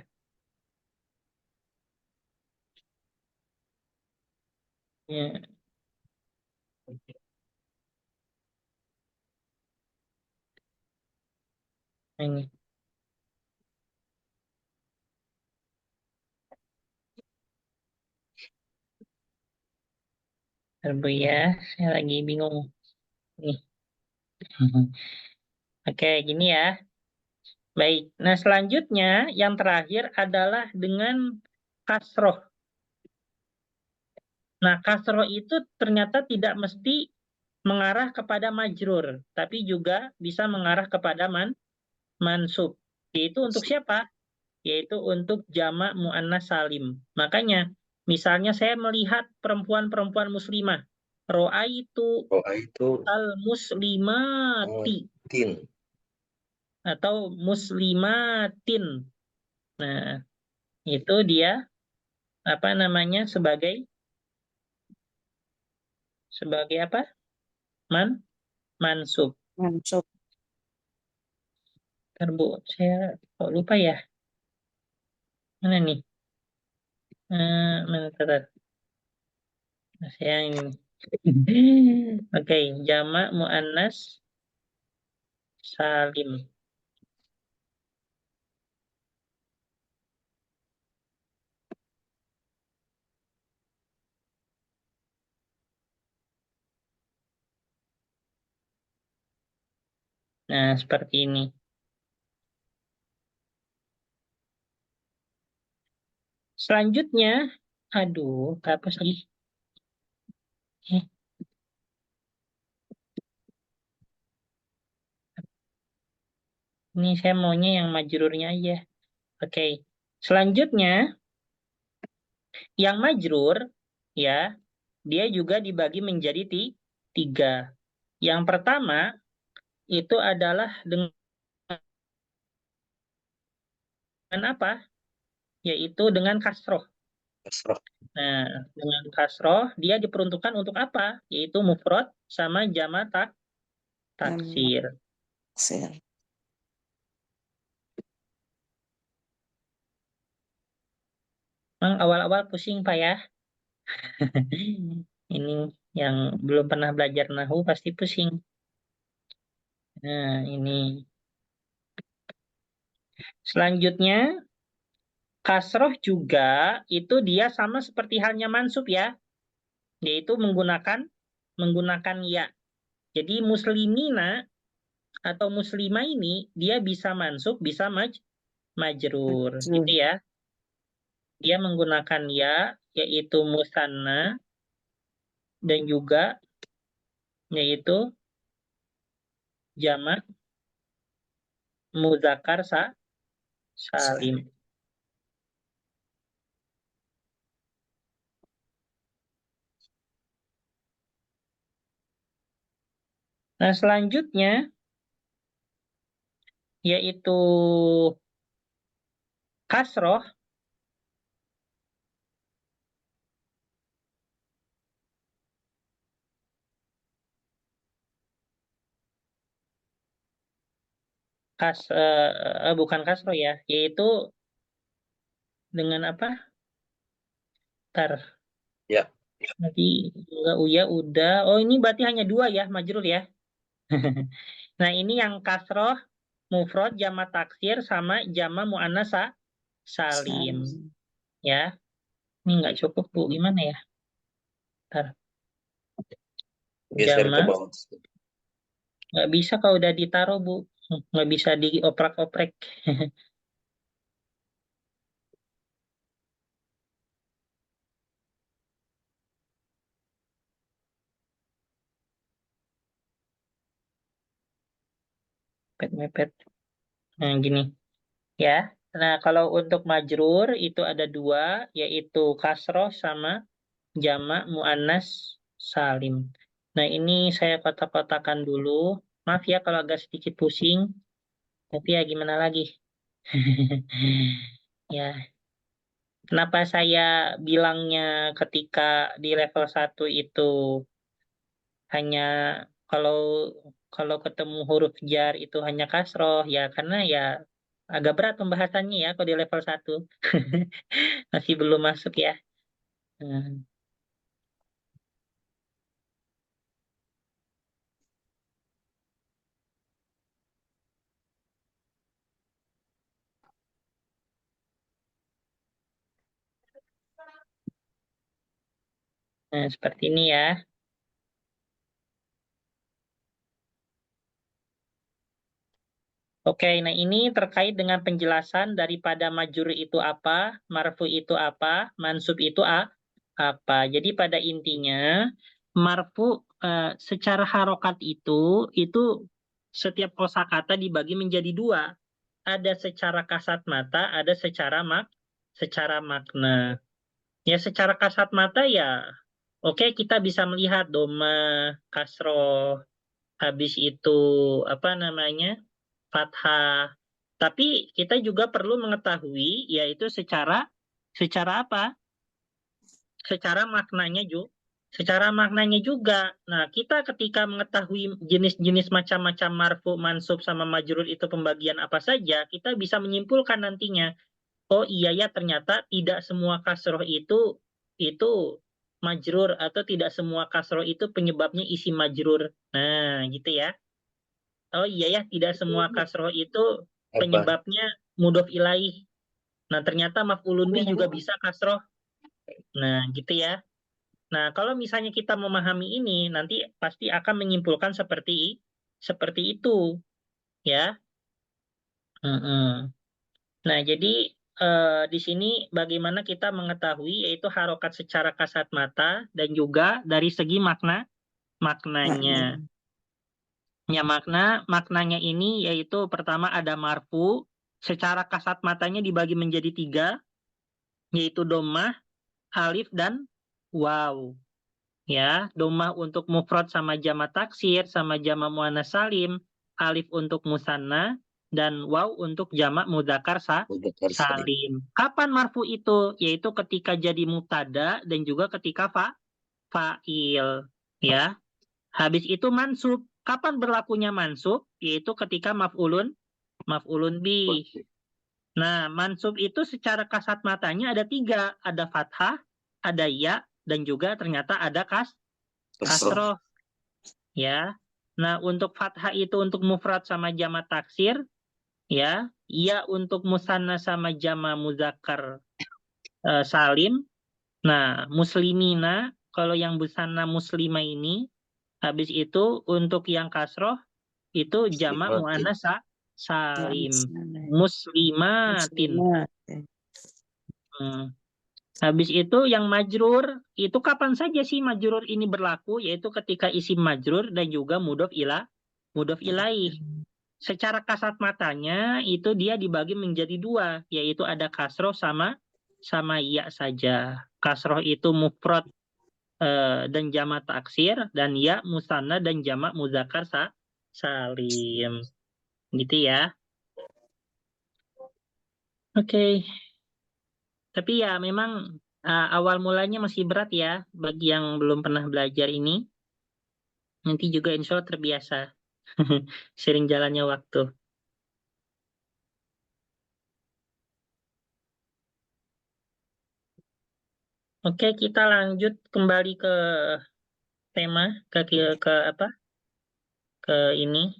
Ya, ini. Bentar, Bu ya, saya lagi bingung. Nih. Oke, gini ya. Baik. Nah, selanjutnya yang terakhir adalah dengan kasroh. Nah, kasroh itu ternyata tidak mesti mengarah kepada majrur, tapi juga bisa mengarah kepada mansub. Yaitu untuk siapa? Yaitu untuk jamak muannas salim. Makanya, misalnya saya melihat perempuan-perempuan muslimah. Ro'aitu al-muslimati tin. atau muslimatin. Nah, itu dia apa namanya sebagai apa? Mansub. Mansub. Bu, saya kok lupa ya. Mana nih? Mana tar. Nah, saya ini. Oke, jamak muannas salim. Nah, seperti ini. Selanjutnya, aduh, hapus lagi. Ini saya maunya yang majrurnya aja. Oke. Selanjutnya, yang majrur, ya, dia juga dibagi menjadi tiga. Yang pertama, itu adalah dengan apa? Yaitu dengan kasroh. Nah, dengan kasroh, dia diperuntukkan untuk apa? Yaitu mufrad sama jamak taksir. Memang awal-awal pusing, Pak ya. Ini yang belum pernah belajar nahu pasti pusing. Nah, ini. Selanjutnya, kasroh juga itu dia sama seperti halnya mansub ya. Yaitu menggunakan ya. Jadi muslimina atau muslimah ini dia bisa mansub, bisa majrur. Gitu ya. Dia menggunakan ya, yaitu musanna, dan juga yaitu jamak muzakkar salim. Nah, selanjutnya yaitu kasroh. Bukan kasroh ya, yaitu dengan apa? Tar. Ya. Nanti enggak uya udah. Oh, ini berarti hanya dua ya majrur ya. Nah, ini yang kasroh, mufrad, jamak taksir, sama jamak muannas salim. Salim. Ya, ini nggak cukup, Bu. Gimana ya? Bentar. Geser ke Jamak. bawah. Nggak bisa kalau udah ditaruh, Bu. Nggak bisa dioprak-oprek. Mepet-mepet. Nah, gini. Ya. Nah, kalau untuk majrur itu ada dua, yaitu kasroh sama jamak muannas salim. Nah, ini saya kotak-kotakan dulu. Maaf ya kalau agak sedikit pusing, tapi ya gimana lagi. Ya, kenapa saya bilangnya ketika di level 1 itu hanya kalau kalau ketemu huruf jar itu hanya kasroh, ya karena ya agak berat pembahasannya ya kalau di level 1. Masih belum masuk ya. Hmm. Nah, seperti ini ya. Oke, nah ini terkait dengan penjelasan daripada majrur itu apa, marfu itu apa, mansub itu apa. Jadi pada intinya marfu secara harokat itu setiap kosakata dibagi menjadi dua. Ada secara kasat mata, ada secara makna. Ya secara kasat mata ya, oke kita bisa melihat doma, kasroh, habis itu apa namanya? Fathah. Tapi kita juga perlu mengetahui yaitu secara apa? Secara maknanya juga. Secara maknanya juga. Nah, kita ketika mengetahui jenis-jenis macam-macam marfu, mansub sama majrur itu pembagian apa saja, kita bisa menyimpulkan nantinya. Oh iya ya ternyata tidak semua kasroh itu majrur atau tidak semua kasroh itu penyebabnya isi majrur. Nah, gitu ya. Oh iya ya, tidak semua kasroh itu Apa? penyebabnya mudhof ilaih. Nah, ternyata maf'ulun bih juga bisa kasroh. Nah, gitu ya. Nah, kalau misalnya kita memahami ini, nanti pasti akan menyimpulkan seperti itu, ya. Mm-mm. Nah, jadi di sini bagaimana kita mengetahui yaitu harokat secara kasat mata dan juga dari segi maknanya. Makna. Ya, maknanya ini yaitu pertama ada marfu, secara kasat matanya dibagi menjadi 3, yaitu dhammah, alif, dan waw. Ya, dhammah untuk mufrad sama jamak taksir sama jamak muannas salim, alif untuk musanna, dan waw untuk jamak mudzakkar Mudzakkar salim. salim. Kapan marfu itu? Yaitu ketika jadi mubtada dan juga ketika fa'il. Ya. Habis itu mansub. Kapan berlakunya mansub? Yaitu ketika maf'ulun bih. Nah, mansub itu secara kasat matanya ada 3. Ada fathah, ada ya, dan juga ternyata ada kasroh. Ya. Nah, untuk fathah itu untuk mufrad sama jamak taksir. Ya. Ya untuk musanna sama jamak muzakkar salim. Nah, muslimina, kalau yang musanna muslimah ini, habis itu untuk yang kasroh, itu jamak Muslimatin. muannas salim. Salim. Muslimatin. Muslimatin. Habis itu yang majrur, itu kapan saja sih majrur ini berlaku? Yaitu ketika isim majrur dan juga mudhof ilaih. Secara kasat matanya itu dia dibagi menjadi 2, yaitu ada kasroh sama ya saja. Kasroh itu mufrad dan jamak taksir, dan ya musanna dan jamak muzakkar salim. Gitu ya. Oke. Tapi ya memang awal mulanya masih berat ya bagi yang belum pernah belajar ini. Nanti juga insya Allah terbiasa. Sering jalannya waktu. Oke, kita lanjut kembali ke tema, ke apa? Ke ini,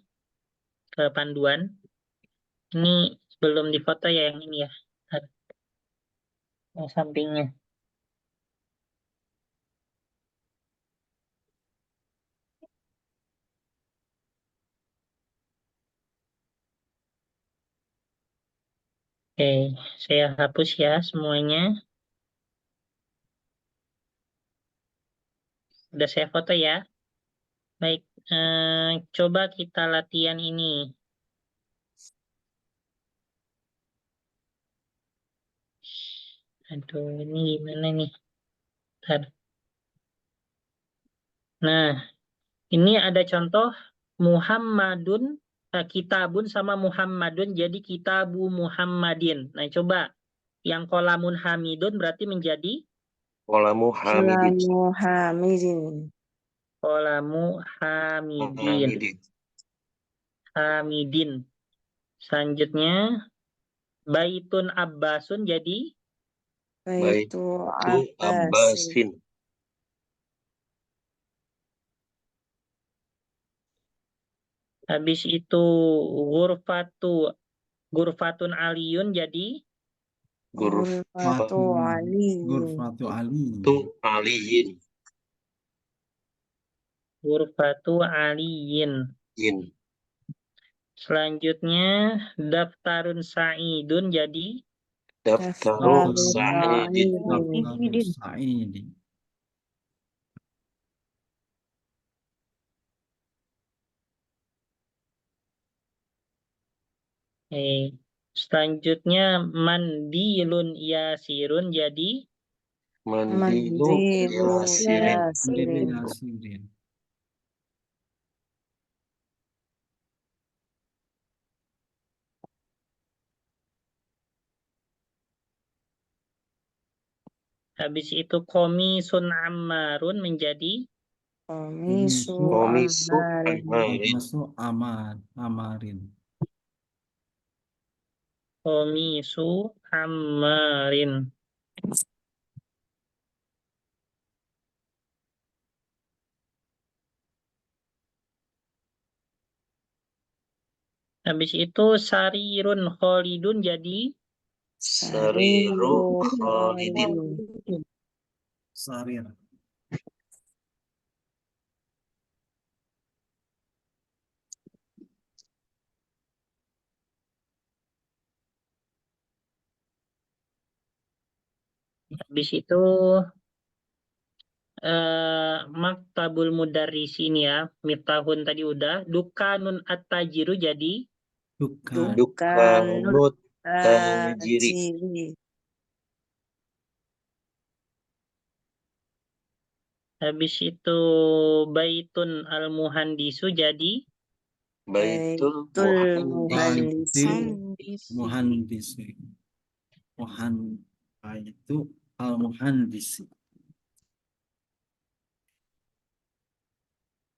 ke panduan. Ini belum difoto ya yang ini ya. Yang sampingnya. Oke, saya hapus ya semuanya. Udah saya foto ya. Baik, coba kita latihan ini. Aduh, ini gimana nih? Bentar. Nah, ini ada contoh Muhammadun, kitabun sama Muhammadun, jadi kitabu Muhammadin. Nah, coba yang kolamun hamidun berarti menjadi Kolamu hamidin. Kolamu hamidin. kolamu hamidin. Hamidin. Hamidin. Selanjutnya baitun abbasun jadi Baitu Baitu Abbasin. Abbasin. habis itu gurfatun aliyun jadi Ghurfatu Aliyin. Ghurfatu Ali. Baitu aliyin. gurfatu aliyin. Yin. Selanjutnya daftarun sa'idun jadi Daftaru sa'idin. Daftarus Sa'idi. selanjutnya mandilun yasirun jadi Mandilu Mandilu yasirin. Yasirin. Yasirin. habis itu komisun ammarun menjadi Komisu Komisu Ammarin. amarin. Masuk Amarin. komisu ammarin. Habis itu sarirun kholidun jadi Sariru khalidin. Sarir. habis itu maktabul mudarrisin ya. Miftahun tadi udah. Dukanun at-tajiru jadi Dukan. Dukanut tajiri. Tajiri. habis itu baitun al-muhandisu jadi Baitul Baitul muhandis. Muhandisi. Muhandis. Itu al-muhandis.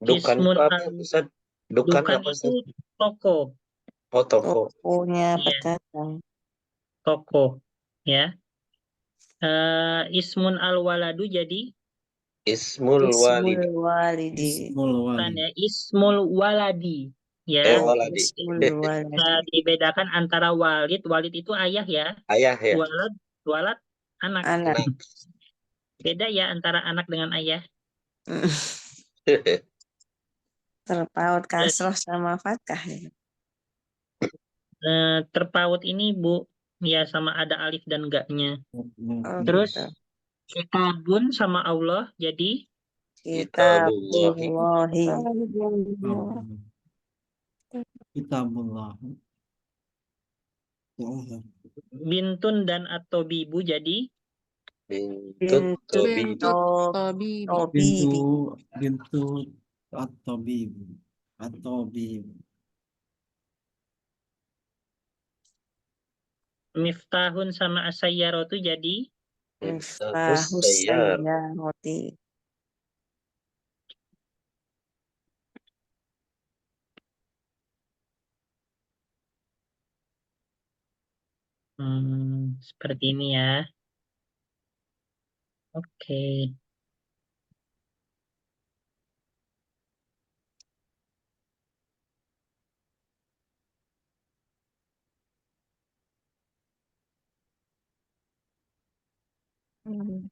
Dukan ismun apa Ustaz? Dukan dukan apa itu Ustaz? toko. Oh, toko. Tokonya Iya. pedagang. Toko ya. Ismun al-waladu jadi Ismul walid. Ismul walidi. Ismul bukan walid. ya. Ismul waladi ya. Waladi. Ismul waladi. Bisa dibedakan antara walid. Walid itu ayah ya. Ayah ya. Walad anak. Anak. Anak. Beda ya antara anak dengan ayah. Terpaut kasroh sama fathah ya. Terpaut ini Bu ya sama ada alif dan enggaknya. Oh, Terus gitu. kitabun sama Allah jadi Kitabullahi. Kitabullah. bintun dan atau bibu jadi Bintut Bintu tobi. Tobibi. Bintu at-tabib. At-tabib. miftahun sama asayyaratu jadi Miftahus Sayyar. sayyarati. seperti ini ya. Oke. Hmm.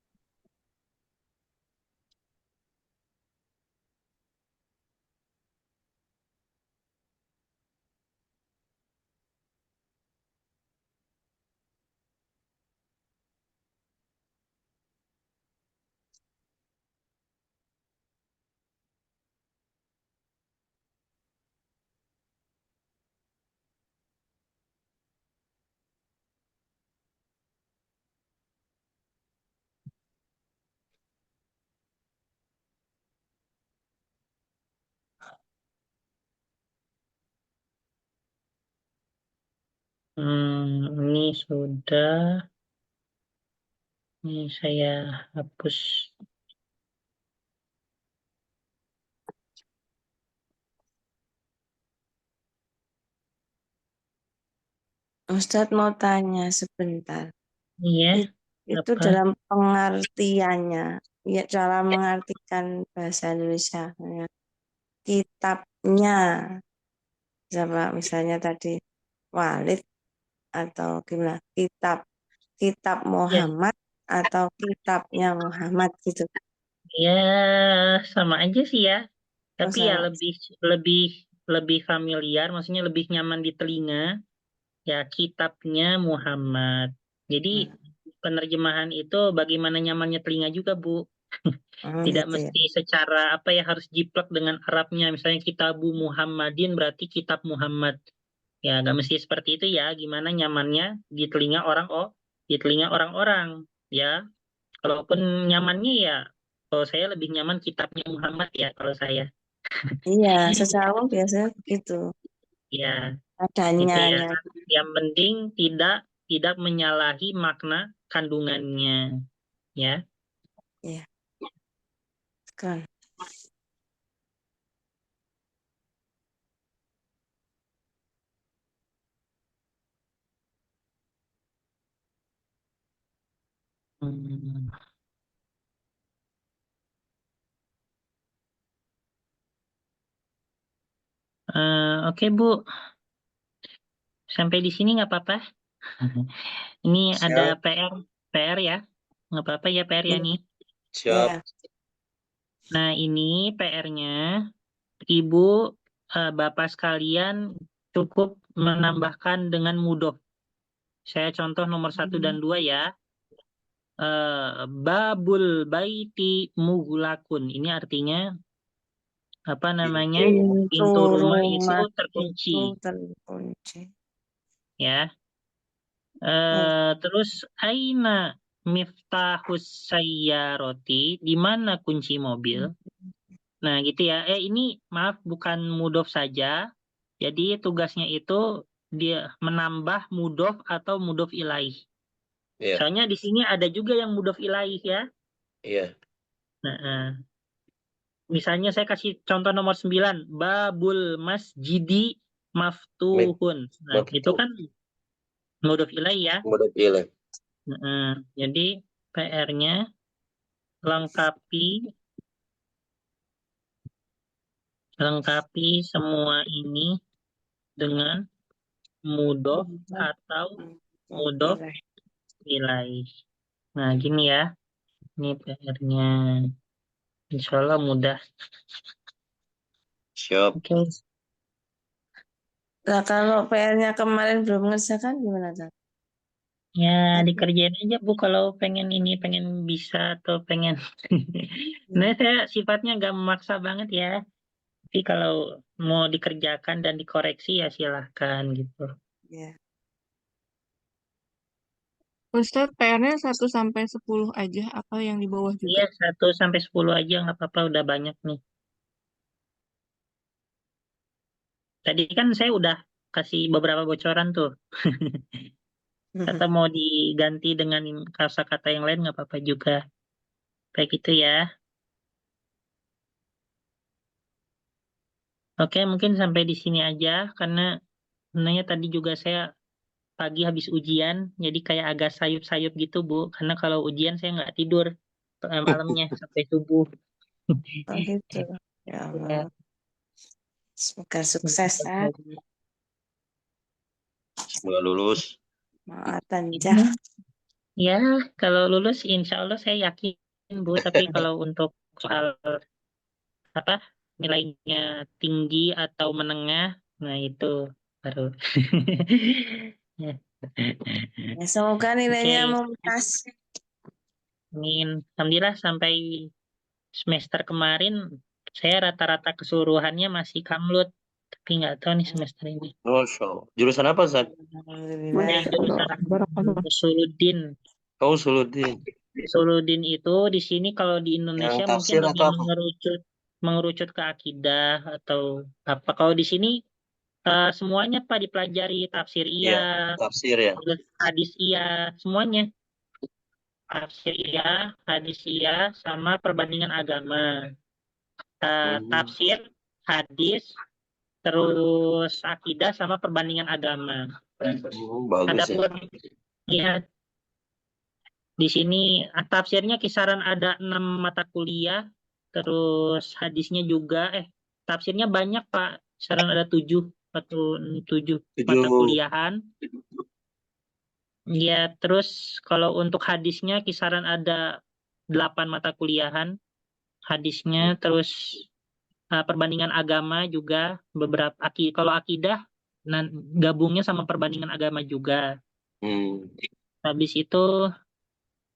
Ini sudah. Ini saya hapus. Ustadz mau tanya sebentar. Iya, Itu apa? dalam pengertiannya, ya cara mengartikan bahasa Indonesia, kitabnya, siapa misalnya tadi Walid atau gimana? Kitab Ya, Muhammad atau kitabnya Muhammad gitu. ya sama aja sih ya. Oh, Tapi ya sama. lebih lebih familiar, maksudnya lebih nyaman di telinga. Ya kitabnya Muhammad. Jadi penerjemahan itu bagaimana nyamannya telinga juga, Bu. Tidak Gitu ya. mesti secara apa ya harus jiplek dengan Arabnya. Misalnya Kitabu Muhammadin berarti kitab Muhammad. Ya nggak mesti seperti itu ya. Gimana nyamannya di telinga di telinga orang-orang. Ya, kalaupun nyamannya ya, kalau saya lebih nyaman kitabnya Muhammad ya kalau saya. Iya, secara umum biasanya begitu. Ya, Adanya itu ya. nya. Yang penting tidak menyalahi makna kandungannya. Ya. Iya, keren. Hmm. Oke Bu, sampai di sini nggak apa-apa. Ini ada Siap, PR ya, nggak apa-apa ya PR ya nih. siap. Ya, Nah ini PR-nya, Ibu, Bapak sekalian cukup menambahkan dengan mudah. Saya contoh nomor 1 dan 2 ya. Babul baiti mughlaqun. Ini artinya apa namanya? pintu Pintu rumah itu rumah terkunci, itu terkunci. ya. Oh, Terus aina miftahus sayyaroti, di mana kunci mobil? Nah, gitu ya. Ini maaf bukan mudhof saja. Jadi tugasnya itu dia menambah mudhof atau mudhof ilaih. Iya, Soalnya di sini ada juga yang mudhof ilaih ya. iya. Nah, misalnya saya kasih contoh nomor 9, babul masjidi Mik, maftuhun. Nah, itu waktu. kan mudhof ilaih ya. Kemudian pilih. Jadi PR-nya lengkapi semua ini dengan mudhof atau mudhof pilih. ilaih. Nah, gini ya. Ini PR-nya. Insya Allah mudah. Siap. Oke. Nah, kalau PR-nya kemarin belum ngerjakan gimana, Tan? Ya, dikerjain aja Bu kalau pengen bisa atau pengen. Nah, saya sifatnya nggak memaksa banget ya. Tapi kalau mau dikerjakan dan dikoreksi ya silahkan gitu. Ya. Ustadz, PR-nya 1 sampai 10 aja, apa yang di bawah juga? Iya, 1 sampai 10 aja nggak apa-apa, udah banyak nih. Tadi kan saya udah kasih beberapa bocoran tuh. Kata mau diganti dengan kata-kata yang lain nggak apa-apa juga. Kayak gitu ya. Oke, mungkin sampai di sini aja karena sebenarnya tadi juga saya pagi habis ujian, jadi kayak agak sayup-sayup gitu, Bu. Karena kalau ujian saya nggak tidur malamnya sampai subuh. Oh gitu. Ya Allah. Ya, Semoga sukses, ya. Semoga lulus. Maaf, Tanjah. Iya, Ya, kalau lulus insya Allah saya yakin Bu, tapi kalau untuk soal apa nilainya tinggi atau menengah, nah itu baru. Ya. Ya, semoga nilainya Oke, mumtaz. amin. Alhamdulillah sampai semester kemarin saya rata-rata keseluruhannya masih kamlut, tapi nggak tahu nih semester ini. Masya Allah. Jurusan apa, Ustaz? Alhamdulillah. Jurusan Usuluddin. Oh, Suluddin. Usuluddin itu di sini kalau di Yang Indonesia mungkin tafsir lebih atau apa? mengerucut ke akidah atau apa. Kalau di sini semuanya Pak dipelajari, tafsir Iya, iya, tafsir ya. terus hadis iya, semuanya. Tafsir iya, hadis iya, sama perbandingan agama. Tafsir, hadis, terus akidah sama perbandingan agama. Bagus ya. Adapun ya di sini tafsirnya kisaran ada 6 mata kuliah, terus hadisnya juga tafsirnya banyak Pak, kisaran ada 7 atau 7 mata 7. kuliahan. Ya, terus kalau untuk hadisnya kisaran ada 8 mata kuliahan hadisnya, terus perbandingan agama juga beberapa kalau akidah gabungnya sama perbandingan agama juga. Habis itu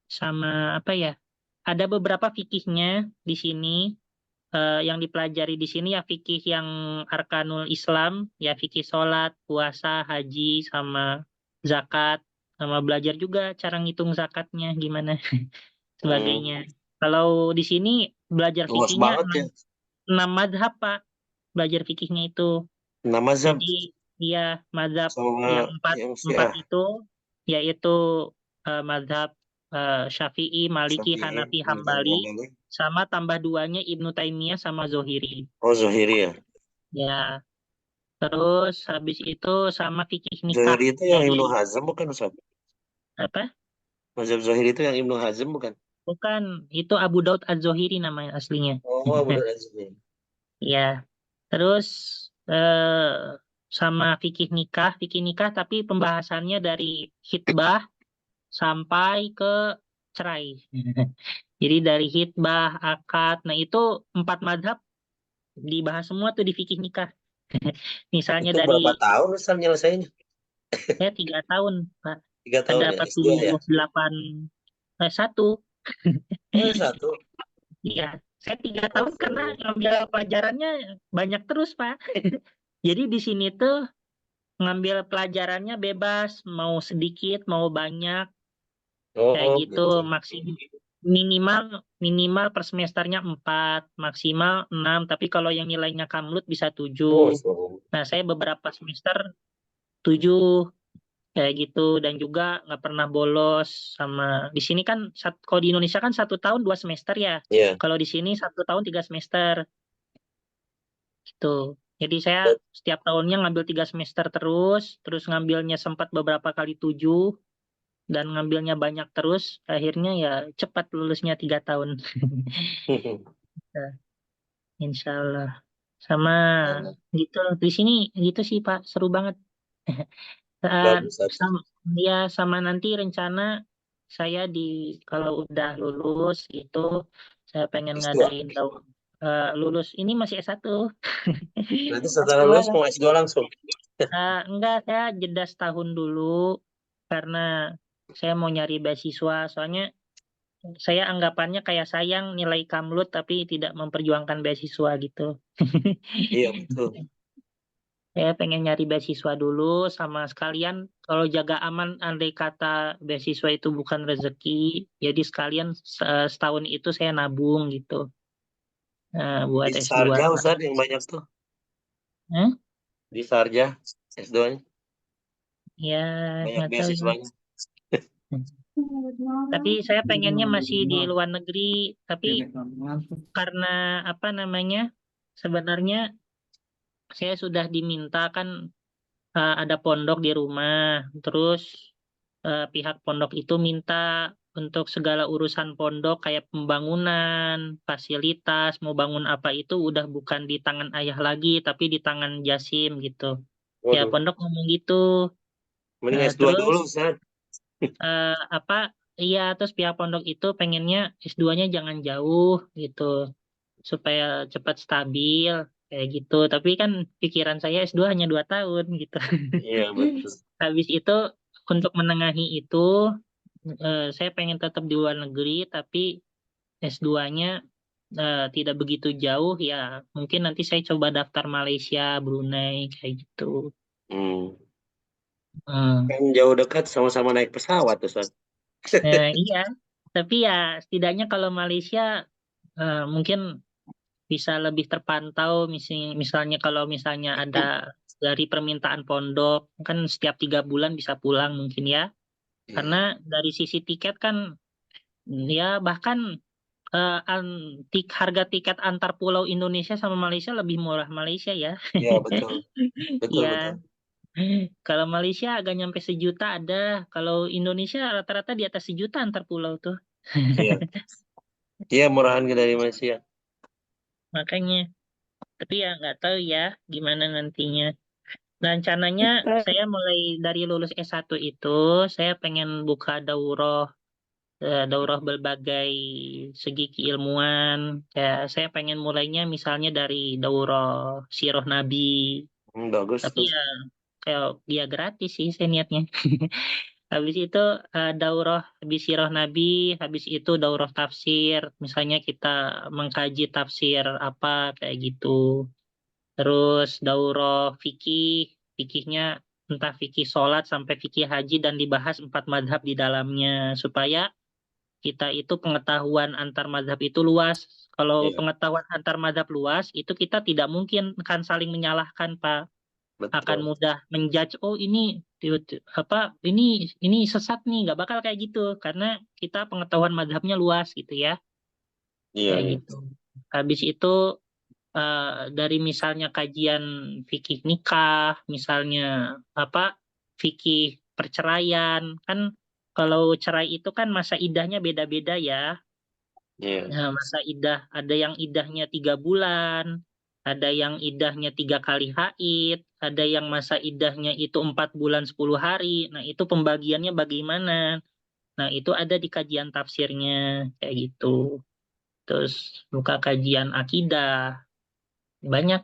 sama apa ya? Ada beberapa fikihnya di sini yang dipelajari di sini ya fikih yang arkanul Islam, ya fikih sholat, puasa, haji, sama zakat, sama belajar juga cara ngitung zakatnya gimana sebagainya. Kalau di sini belajar Luas fikihnya banget ya. 6 madhab Pak, belajar fikihnya itu. Nama mazhab Jadi ya madhab sama yang empat yang itu yaitu madhab Syafi'i, Maliki, Syafi'i, Hanafi, Maliki, Hambali, Hambali. sama tambah 2-nya Ibnu Taimiyah sama Zohiri. Oh, Zohiri ya. Ya, terus habis itu sama fikih nikah. Zohiri itu yang Jadi Ibnu Hazm bukan, Ustaz? apa? Mazhab Zohiri itu yang Ibnu Hazm bukan? Bukan, itu Abu Daud Az-Zohiri namanya aslinya. Oh, Abu Daud Az-Zohiri. Ya, terus sama fikih nikah tapi pembahasannya dari khitbah sampai ke cerai. Jadi dari hitbah, akad, nah itu 4 madhab dibahas semua tuh di fikih nikah. Misalnya Itu dari berapa tahun Ustaz nyelesainnya? saya 3 tahun, Pak. 3 tahun Ada ya, S2 ya? 48 1. Oh, S1. Iya, saya 3 tahun karena ngambil pelajarannya banyak terus, Pak. Jadi di sini tuh ngambil pelajarannya bebas, mau sedikit, mau banyak, kayak Oh, gitu. Minimal per semesternya 4, maksimal 6. Tapi kalau yang nilainya kamlut bisa 7. Nah, saya beberapa semester 7 kayak gitu, dan juga nggak pernah bolos. Sama di sini kan kalau di Indonesia kan 1 tahun 2 semester ya. Iya. Kalau di sini 1 tahun 3 semester gitu. Jadi saya setiap tahunnya ngambil 3 semester terus ngambilnya sempat beberapa kali 7 dan ngambilnya banyak terus, akhirnya ya cepat lulusnya 3 tahun. Nah, insya Allah. Sama gitu di sini gitu sih Pak, seru banget. Bagus, Ustaz. Sama nanti rencana saya kalau udah lulus gitu, saya pengen S2. ngadain lulus ini masih S1. Nanti setelah lulus mau S2 langsung. Enggak, saya jeda setahun dulu karena saya mau nyari beasiswa. Soalnya saya anggapannya kayak sayang nilai kamlut tapi tidak memperjuangkan beasiswa gitu. Iya, betul. Saya pengen nyari beasiswa dulu, sama sekalian kalau jaga aman andai kata beasiswa itu bukan rezeki, jadi sekalian setahun itu saya nabung gitu. Buat Di S2. Sarja Ustaz yang banyak tuh. Di Sarja S2-nya. Ya, Banyak nggak tahu ya. beasiswanya. Tapi saya pengennya masih di luar negeri, tapi karena apa namanya, sebenarnya saya sudah diminta kan ada pondok di rumah, terus pihak pondok itu minta untuk segala urusan pondok kayak pembangunan, fasilitas, mau bangun apa itu udah bukan di tangan ayah lagi, tapi di tangan Jasim gitu. Ya Waduh. pondok ngomong gitu. Mending S2 Terus dulu, Ustaz. iya, terus pihak pondok itu pengennya S2-nya jangan jauh gitu, supaya cepat stabil kayak gitu. Tapi kan pikiran saya S2 hanya 2 tahun gitu. Iya betul. Habis itu untuk menengahi itu saya pengen tetap di luar negeri, tapi S2-nya tidak begitu jauh ya. Mungkin nanti saya coba daftar Malaysia, Brunei kayak gitu. Hmm. Hmm. Kan jauh dekat sama-sama naik pesawat Ustaz. Iya, tapi ya setidaknya kalau Malaysia mungkin bisa lebih terpantau. Misalnya kalau misalnya ada dari permintaan pondok, kan setiap 3 bulan bisa pulang mungkin ya. Karena Iya, dari sisi tiket kan ya bahkan harga tiket antar pulau Indonesia sama Malaysia lebih murah Malaysia ya. iya betul, betul Iya, betul. kalau Malaysia agak nyampe 1 juta ada. Kalau Indonesia rata-rata di atas 1 juta antar pulau tuh. Iya, iya murahan dari Malaysia. Makanya, tapi ya nggak tahu ya gimana nantinya. Rencananya saya mulai dari lulus S1 itu, saya pengen buka daurah berbagai segi keilmuan. Kayak saya pengen mulainya misalnya dari daurah Sirah Nabi. Bagus Tapi tuh. ya kayak dia gratis sih saya niatnya. Habis itu daurah habis Sirah Nabi, habis itu daurah tafsir. Misalnya kita mengkaji tafsir apa kayak gitu. Terus daurah fikihnya entah fikih sholat sampai fikih haji dan dibahas 4 mazhab di dalamnya supaya kita itu pengetahuan antar mazhab itu luas. Kalau Iya, pengetahuan antar mazhab luas itu kita tidak mungkin akan saling menyalahkan, Pak. Akan betul. mudah menjudge, oh ini apa ini sesat nih, nggak bakal kayak gitu karena kita pengetahuan mazhabnya luas gitu ya, Iya, kayak iya. gitu. Habis itu dari misalnya kajian fikih nikah, misalnya apa fikih perceraian, kan kalau cerai itu kan masa iddahnya beda-beda ya. Iya, Nah, masa iddah ada yang iddahnya 3 bulan, ada yang iddahnya 3 kali haid, ada yang masa iddahnya itu 4 bulan 10 hari. Nah, itu pembagiannya bagaimana? Nah, itu ada di kajian tafsirnya kayak gitu. Terus buka kajian akidah, banyak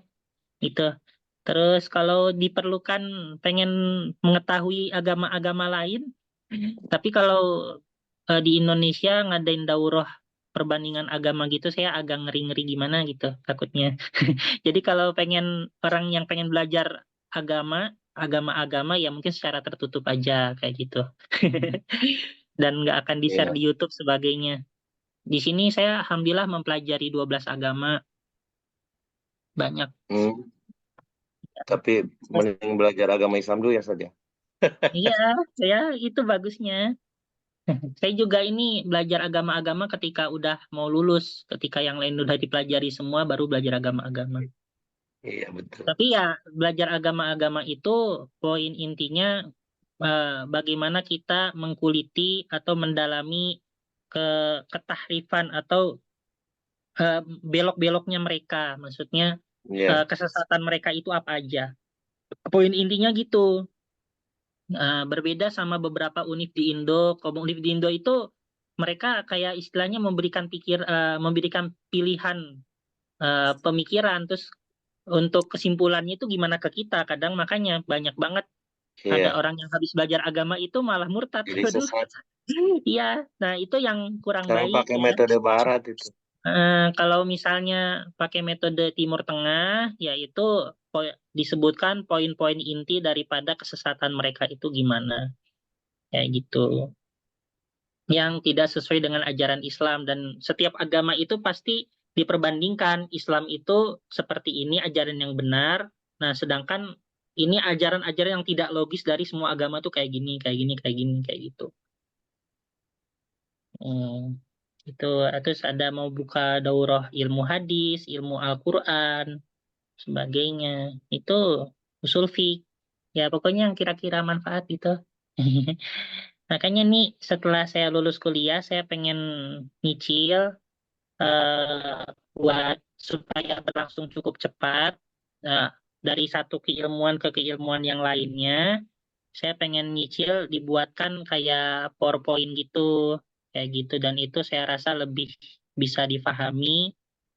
itu. Terus kalau diperlukan pengen mengetahui agama-agama lain, tapi kalau di Indonesia ngadain daurah perbandingan agama gitu, saya agak ngeri-ngeri gimana gitu takutnya. Jadi kalau pengen orang yang pengen belajar agama-agama ya mungkin secara tertutup aja kayak gitu. Dan nggak akan di-share iya. di YouTube sebagainya. Di sini saya alhamdulillah mempelajari 12 agama banyak. Hmm. Tapi mending belajar agama Islam dulu ya saja. Iya, saya itu bagusnya. Saya juga ini belajar agama-agama ketika udah mau lulus, ketika yang lain udah dipelajari semua, baru belajar agama-agama. Iya betul. Tapi ya belajar agama-agama itu poin intinya bagaimana kita mengkuliti atau mendalami ke ketahrifan atau belok-beloknya mereka. Maksudnya Iya, kesesatan mereka itu apa aja. Poin intinya gitu. Berbeda sama beberapa univ di Indo. Kalau univ di Indo itu mereka kayak istilahnya memberikan pilihan pemikiran, terus untuk kesimpulannya itu gimana ke kita. Kadang makanya banyak banget ada iya. orang yang habis belajar agama itu malah murtad. Jadi Aduh, sesat. iya. Nah, itu yang kurang Sekarang baik pakai ya. metode barat itu. Kalau misalnya pakai metode Timur Tengah, yaitu disebutkan poin-poin inti daripada kesesatan mereka itu gimana, kayak gitu. Yang tidak sesuai dengan ajaran Islam dan setiap agama itu pasti diperbandingkan. Islam itu seperti ini ajaran yang benar. Nah, sedangkan ini ajaran-ajaran yang tidak logis dari semua agama tuh kayak gini, kayak gini, kayak gini, kayak gitu. Hmm, itu terus ada mau buka daurah ilmu hadis, ilmu Al-Qur'an, sebagainya. Itu usul fiqh. Ya, pokoknya yang kira-kira manfaat itu. Makanya nih setelah saya lulus kuliah, saya pengen nyicil eh, buat supaya berlangsung cukup cepat. Nah, dari satu keilmuan ke keilmuan yang lainnya, saya pengen nyicil dibuatkan kayak PowerPoint gitu, kayak gitu, dan itu saya rasa lebih bisa difahami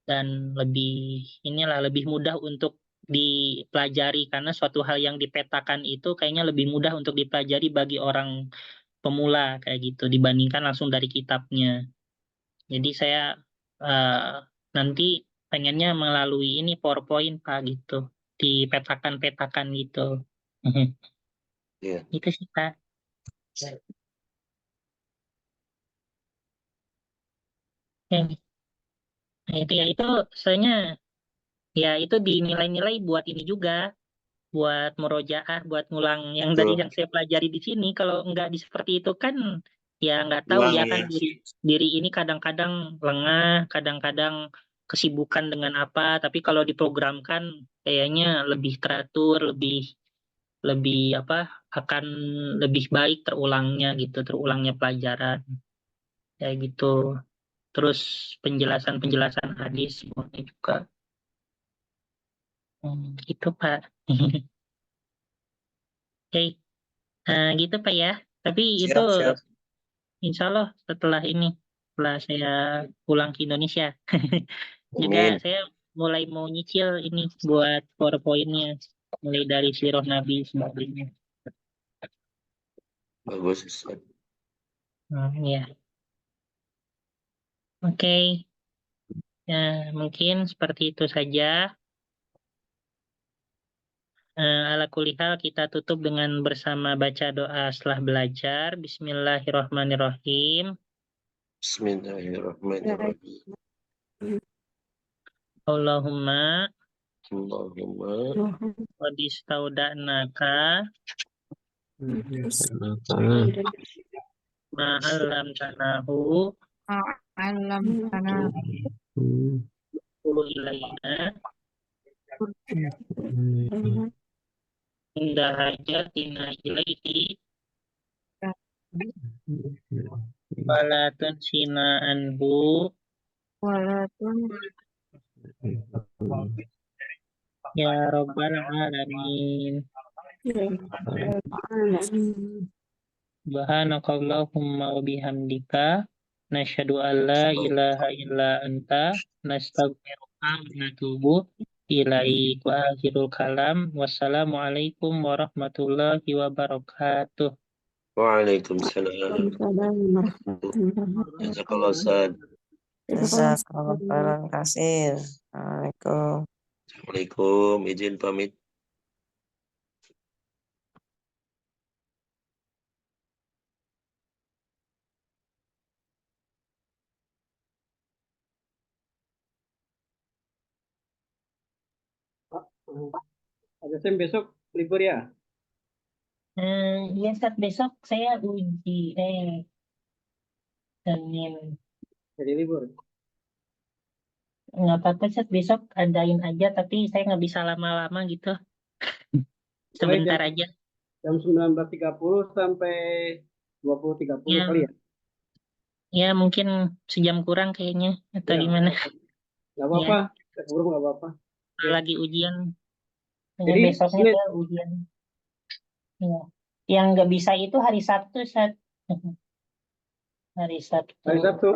dan lebih mudah untuk dipelajari karena suatu hal yang dipetakan itu kayaknya lebih mudah untuk dipelajari bagi orang pemula kayak gitu dibandingkan langsung dari kitabnya. Jadi saya nanti pengennya melalui ini PowerPoint Pak gitu, dipetakan-petakan gitu. Iya. Itu sih Pak. Oke. Nah, itu soalnya ya itu dinilai-nilai buat ini juga, buat murojaah, buat ngulang yang dari Betul. yang saya pelajari di sini. Kalau nggak di seperti itu kan ya nggak tahu Hilang ya kan ya. diri ini kadang-kadang lengah, kadang-kadang kesibukan dengan apa. Tapi kalau diprogramkan kayaknya lebih teratur, lebih lebih apa akan lebih baik terulangnya gitu, terulangnya pelajaran kayak gitu. Terus penjelasan-penjelasan hadis semuanya juga. Gitu Pak. Oke, gitu Pak ya. Tapi itu Siap. insya Allah setelah saya pulang ke Indonesia, juga Amin. saya mulai mau nyicil ini buat PowerPoint-nya, mulai dari Sirah Nabi sebagainya. Bagus, Ustaz. Ya, oke. Ya, mungkin seperti itu saja. Ala kulihal kita tutup dengan bersama baca doa setelah belajar. Bismillahirrahmanirrahim. Bismillahirrahmanirrahim. Allahumma Allahumma qad istauda'naka ma'alam tanahu Alam tanah ilaina inda hajatina ilaihi wala tunsina anhu walatun ya rabbal alamin. Subhanakallahumma wa bihamdika nasyhadu an la ilaha illa anta nastaghfiruka wa natubu ilaik. Wa akhirul kalam. Wassalamualaikum warahmatullahi wabarakatuh. Waalaikumsalam. Jazakallah, Ustaz. Jazakallah khairan kasir. Assalamualaikum. Assalamualaikum. Izin pamit. Ada Sam besok libur ya? Iya, saat besok saya uji Senin. Jadi libur. Nggak apa-apa, saat besok adain aja, tapi saya nggak bisa lama-lama gitu. Sebentar aja. Jam 19.30 sampai 20.30 Ya, kali ya? ya mungkin sejam kurang kayaknya atau Ya, gimana. nggak apa-apa. Keburu nggak apa-apa. Lagi ujian. Jadi Besoknya ini saya ujian. Ya. Yang nggak bisa itu hari Sabtu, saat hari Sabtu. hari Sabtu.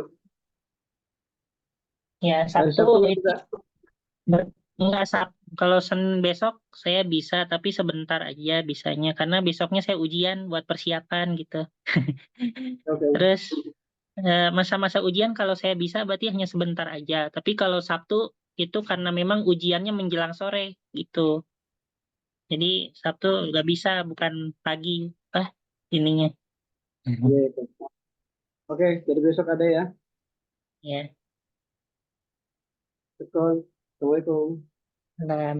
Ya, Hari Sabtu Sabtu nggak itu bisa. enggak kalau Senin besok saya bisa, tapi sebentar aja bisanya karena besoknya saya ujian buat persiapan gitu. Oke. Terus masa-masa ujian kalau saya bisa berarti hanya sebentar aja. Tapi kalau Sabtu itu karena memang ujiannya menjelang sore gitu. Jadi Sabtu nggak bisa, bukan pagi ininya. Iya, itu. Oke, jadi besok ada ya. Ya. Betul. Assalamualaikum. Salam.